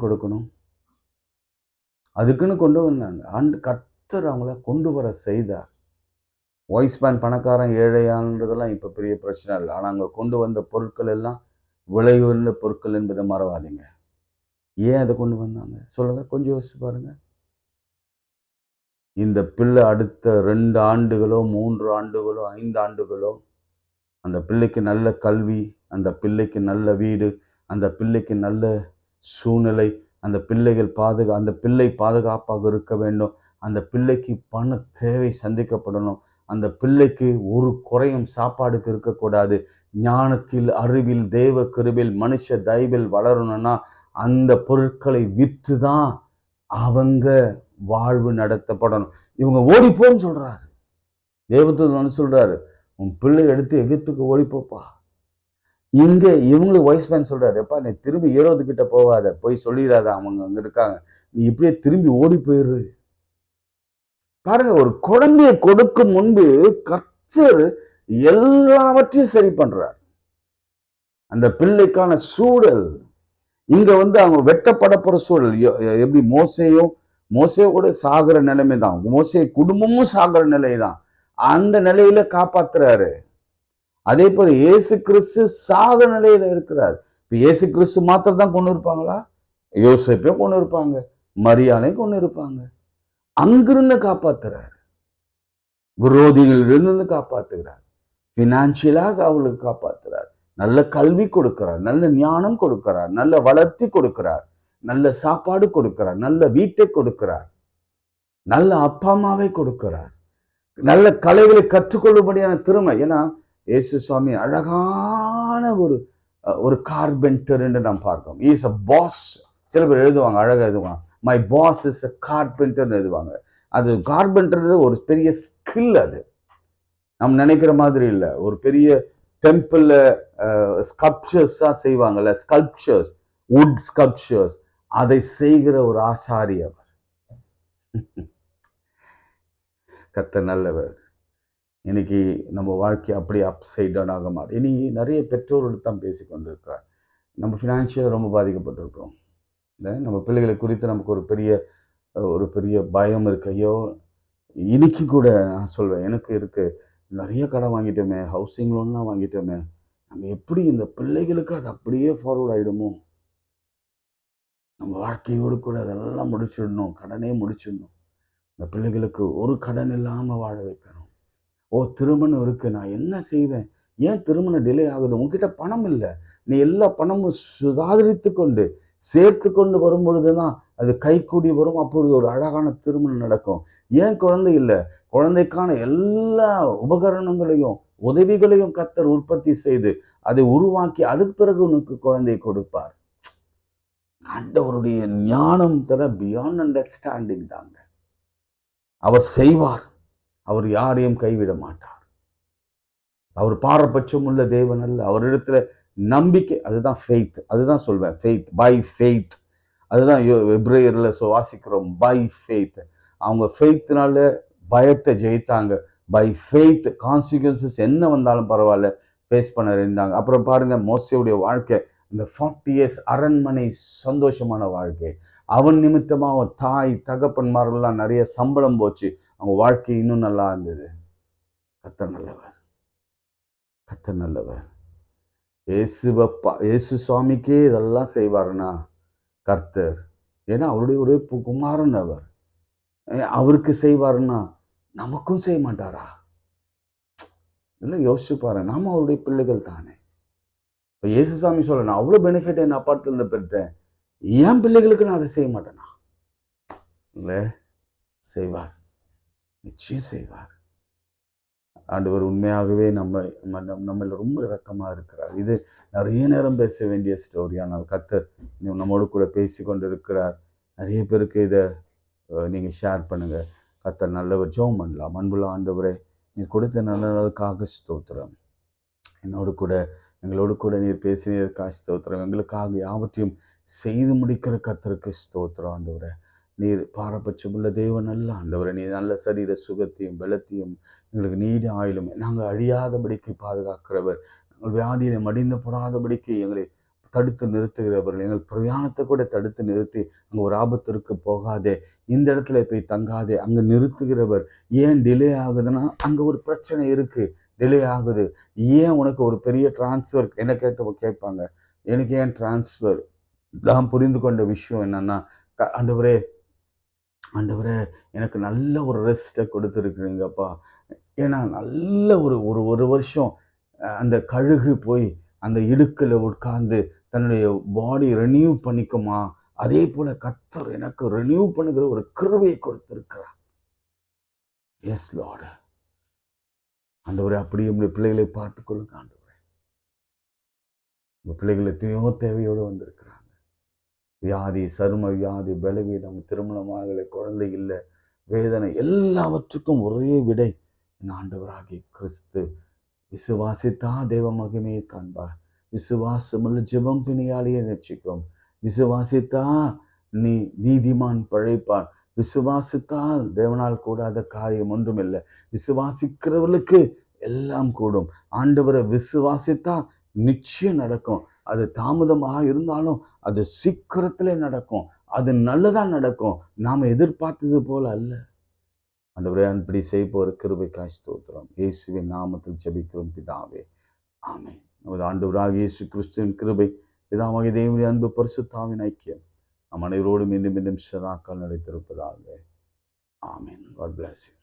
கொடுக்கணும்? அதுக்குன்னு கொண்டு வந்தாங்க. கர்த்தர் அவங்கள கொண்டு வர செய்தார். வாய்ஸ்மேன் பணக்காரன் ஏழையானதெல்லாம் இப்ப பெரிய பிரச்சனை இல்லை. ஆனா அங்க கொண்டு வந்த பொருட்கள் எல்லாம் விலை உயர்ந்த பொருட்கள் என்பதை மறவாதீங்க. ஏன் அதை கொண்டு வந்தாங்க சொல்லுங்க, கொஞ்சம் யோசிச்சு பாருங்க. இந்த பிள்ளை அடுத்த 2 ஆண்டுகளோ 3 ஆண்டுகளோ 5 ஆண்டுகளோ அந்த பிள்ளைக்கு நல்ல கல்வி, அந்த பிள்ளைக்கு நல்ல வீடு, அந்த பிள்ளைக்கு நல்ல சூழ்நிலை, அந்த பிள்ளை பாதுகாப்பாக இருக்க வேண்டும், அந்த பிள்ளைக்கு பண தேவை சந்திக்கப்படணும், அந்த பிள்ளைக்கு ஒரு குறையும் சாப்பாடுக்கு இருக்கக்கூடாது, ஞானத்தில், அறிவில், தேவ கிருபையில், மனுஷ தயவில் வளரணும்னா அந்த பொருட்களை விற்றுதான் அவங்க வாழ்வு நடத்தப்படணும். இவங்க ஓடிப்போன்னு சொல்றாரு. தேவதூதன் சொல்றாரு, உன் பிள்ளை எடுத்து எகிப்துக்கு ஓடிப்போப்பா. இங்க இவங்களுக்கு வாய்ஸ்மேன் சொல்றாரு, எப்பா நீ திரும்பி ஏரோது கிட்ட போகாத, போய் சொல்லிடாத, அவங்க அங்க இருக்காங்க, நீ இப்படியே திரும்பி ஓடி போயிரு. பாருங்க, ஒரு குழந்தையை கொடுக்கும் முன்பு கர்த்தர் எல்லாவற்றையும் சரி பண்றார். அந்த பிள்ளைக்கான சூழல் இங்க வந்து அவங்க வெட்டப்பட போற சூழல் எப்படி? மோசையோ கூட சாகிற நிலைமை தான், மோசே குடும்பமும் சாகிற நிலை தான், அந்த நிலையில காப்பாத்துறாரு. அதே போல இயேசு கிறிஸ்து சாக நிலையில இருக்கிறார். இப்ப இயேசு கிறிஸ்து மாத்திரம் தான் கொண்டு இருப்பாங்களா? யோசேப்பையும் கொண்டு இருப்பாங்க, மரியாதையும் கொண்டு இருப்பாங்க. அங்கிருந்து காப்பாத்துறார், விரோதிகளிலிருந்து காப்பாத்துகிறார், பினான்சியலாக அவளுக்கு காப்பாத்துறார், நல்ல கல்வி கொடுக்கிறார், நல்ல ஞானம் கொடுக்கிறார், நல்ல வளர்த்தி கொடுக்கிறார், நல்ல சாப்பாடு கொடுக்கிறார், நல்ல வீட்டை கொடுக்கிறார், நல்ல அப்பா அம்மாவை கொடுக்கிறார், நல்ல கலைகளை கற்றுக்கொள்ளும்படியான திறமை. ஏன்னா இயேசு சுவாமி அழகான ஒரு கார்பெண்டர் என்று நாம் பார்க்கிறோம். Is a boss. சில பேர் எழுதுவாங்க, அழகா எழுதுவாங்க, my boss is a carpenter எழுதுவாங்க. அது கார்பெண்டர் ஒரு பெரிய ஸ்கில். அது நம்ம நினைக்கிற மாதிரி இல்லை. ஒரு பெரிய டெம்பிள்ல ஸ்கல்ப்சர்ஸா செய்வாங்கல்ல, ஸ்கல்ப்சர்ஸ், வுட் ஸ்கல்ப்சர்ஸ், அதை செய்கிற ஒரு ஆசாரியவர். கர்த்தர் நல்லவர். இன்னைக்கு நம்ம வாழ்க்கை அப்படி அப்சைட் டவுன் ஆக மாட்டோம். இனி நிறைய பெற்றோர்கள் தான் பேசிக்கொண்டிருக்கிறார். நம்ம ஃபினான்ஷியலாக ரொம்ப பாதிக்கப்பட்டிருக்கிறோம். நம்ம பிள்ளைகளை குறித்து நமக்கு ஒரு பெரிய பயம் இருக்கு. ஐயோ, இன்னைக்கு கூட நான் சொல்வேன், எனக்கு இருக்கு, நிறைய கடன் வாங்கிட்டோமே, ஹவுசிங் லோன்லாம் வாங்கிட்டோமே, நம்ம எப்படி இந்த பிள்ளைகளுக்கு அது அப்படியே ஃபார்வர்ட் ஆகிடுமோ? நம்ம வாழ்க்கையோடு கூட அதெல்லாம் முடிச்சிடணும், கடனே முடிச்சிடணும். இந்த பிள்ளைகளுக்கு ஒரு கடன் இல்லாமல் வாழ வைக்கணும். திருமணம் இருக்கு, நான் என்ன செய்வேன்? ஏன் திருமணம் டிலே ஆகுது? உன்கிட்ட பணம் இல்லை, நீ எல்லா பணமும் சுதாகரித்து கொண்டு சேர்த்து கொண்டு வரும் பொழுதுதான் அது கைகூடி வரும். அப்பொழுது ஒரு அழகான திருமணம் நடக்கும். ஏன் குழந்தை இல்லை? குழந்தைக்கான எல்லா உபகரணங்களையும் உதவிகளையும் கர்த்தர் உற்பத்தி செய்து அதை உருவாக்கி அதுக்கு பிறகு உனக்கு குழந்தை கொடுப்பார். ஆண்டவருடைய ஞானம் தர பியாண்ட் அண்டர்ஸ்டாண்டிங் தாங்க. அவர் செய்வார். அவர் யாரையும் கைவிட மாட்டார். அவர் பாரபட்சம் உள்ள தேவன் அல்ல. அவரிடத்துல நம்பிக்கை, அதுதான் ஃபெய்த். அதுதான் சொல்வேன், ஃபெய்த், பை ஃபெய்த். அதுதான் எபிரேயர்ல வாசிக்கிறோம், பை ஃபெய்த். அவங்க ஃபெய்த்னால பயத்தை ஜெயித்தாங்க. பை ஃபெய்த் கான்சிக்வன்சஸ் என்ன வந்தாலும் பரவாயில்ல ஃபேஸ் பண்ண இருந்தாங்க. அப்புறம் பாருங்க மோசேயுடைய வாழ்க்கை, இந்த 40 இயர்ஸ் அரண்மனை சந்தோஷமான வாழ்க்கை. அவன் நிமித்தமா அவன் தாய் தகப்பன்மாரெல்லாம் நிறைய சம்பளம் போச்சு. அவங்க வாழ்க்கை இன்னும் நல்லா இருந்தது. கர்த்தர் நல்லவர், கர்த்தர் நல்லவர். இயேசு சுவாமிக்கே இதெல்லாம் செய்வாருன்னா கர்த்தர், ஏன்னா அவருடைய ஒரே குமாரன் அவர், அவருக்கு செய்வாருன்னா நமக்கும் செய்ய மாட்டாரா? இல்லை, யோசிச்சு பாரு. நாம அவருடைய பிள்ளைகள் தானே. இப்போ இயேசுசாமி சொல்ல, நான் அவ்வளோ பெனிஃபிட் என் அப்பாத்துல இருந்து பெற்றேன், என் பிள்ளைகளுக்கு நான் அதை செய்ய மாட்டேனா? இல்லை, செய்வார், நிச்சயம் செய்வார். ஆண்டவர் உண்மையாகவே நம்மள ரொம்ப இரக்கமாக இருக்கிறார். இது நிறைய நேரம் பேச வேண்டிய ஸ்டோரி, ஆனால் கர்த்தர் நம்மோடு கூட பேசி கொண்டு இருக்கிறார். நிறைய பேருக்கு இதை நீங்கள் ஷேர் பண்ணுங்க. கர்த்தர் நல்லவர். ஜெபம் பண்ணலாம். அன்புள்ள ஆண்டவரே, நீ கொடுத்த நல்லதுக்காக ஸ்தோத்திரம். எங்களோடு கூட நீர் பேசினதற்காக ஸ்தோத்திரம். எங்களுக்காக யாவற்றையும் செய்து முடிக்கிற கர்த்தருக்கு ஸ்தோத்திரம். ஆண்டவரே, நீர் பாரபட்சமுள்ள தேவன் அல்ல ஆண்டவரே. நீ நல்ல சரீர சுகத்தையும் பலத்தையும் எங்களுக்கு நீட ஆயிலும் நாங்கள் அழியாதபடிக்கு பாதுகாக்கிறவர். நாங்கள் வியாதியில மடிந்து போடாதபடிக்கு எங்களை தடுத்து நிறுத்துகிறவர்கள். எங்கள் பிரயாணத்தை கூட தடுத்து நிறுத்தி அங்கே ஒரு ஆபத்திற்கு போகாதே, இந்த இடத்துல போய் தங்காதே, அங்கே நிறுத்துகிறவர். ஏன் டிலே ஆகுதுன்னா அங்கே ஒரு பிரச்சனை இருக்கு, டிலே ஆகுது. ஏன் உனக்கு ஒரு பெரிய டிரான்ஸ்ஃபர் என்ன கேட்பாங்க, எனக்கு ஏன் டிரான்ஸ்ஃபர்? நான் புரிந்து கொண்ட விஷயம் என்னன்னா, ஆண்டவரே எனக்கு நல்ல ஒரு ரெஸ்ட்டை கொடுத்துருக்குறீங்கப்பா. ஏன்னா நல்ல ஒரு வருஷம் அந்த கழுகு போய் அந்த இடுக்கில் உட்கார்ந்து தன்னுடைய பாடி ரெனியூ பண்ணிக்குமா, அதே போல கர்த்தர் எனக்கு ரெனியூ பண்ணுகிற ஒரு கிருபையை கொடுத்திருக்கிறார். Yes lord. ஆண்டவரே, அப்படியே உங்களுடைய பிள்ளைகளை பார்த்துக் கொள்ளுங்க ஆண்டவரே. உங்க பிள்ளைகள் எத்தனையோ தேவையோடு வந்திருக்கிறாங்க. வியாதி, சரும வியாதி, பலவீனம், திருமணமாகலை, குழந்தை இல்லை, வேதனை, எல்லாவற்றுக்கும் ஒரே விடை என் ஆண்டவராகிய கிறிஸ்து. விசுவாசித்தா தேவ மகிமையை காண்பார். விசுவாசமுள்ள ஜெபம் பிணியாளியை ரட்சிக்கும். விசுவாசித்தா நீதிமான் பிழைப்பான். விசுவாசித்தால் தேவனால் கூடாத காரியம் ஒன்றும் இல்லை. விசுவாசிக்கிறவர்களுக்கு எல்லாம் கூடும். ஆண்டவரை விசுவாசித்தா நிச்சயம் நடக்கும். அது தாமதமாக இருந்தாலும் அது சீக்கிரத்திலே நடக்கும். அது நல்லதா நடக்கும். நாம எதிர்பார்த்தது போல அல்ல. ஆண்டவரே, அப்படி செய்வோர் கிருபைக்காய் ஸ்தோத்திரம். இயேசுவின் நாமத்தில் ஜெபிக்கிறோம் பிதாவே, ஆமென். நமது ஆண்டவராகிய இயேசு கிறிஸ்துவின் கிருபை, பிதாவாகிய தேவனுடைய அன்பு, பரிசுத்தாவின் ஐக்கியம் நம் அனைவரோடும் மீண்டும் சதாக்கால் நிலைத்திருப்பதாக. ஆமென். God bless you.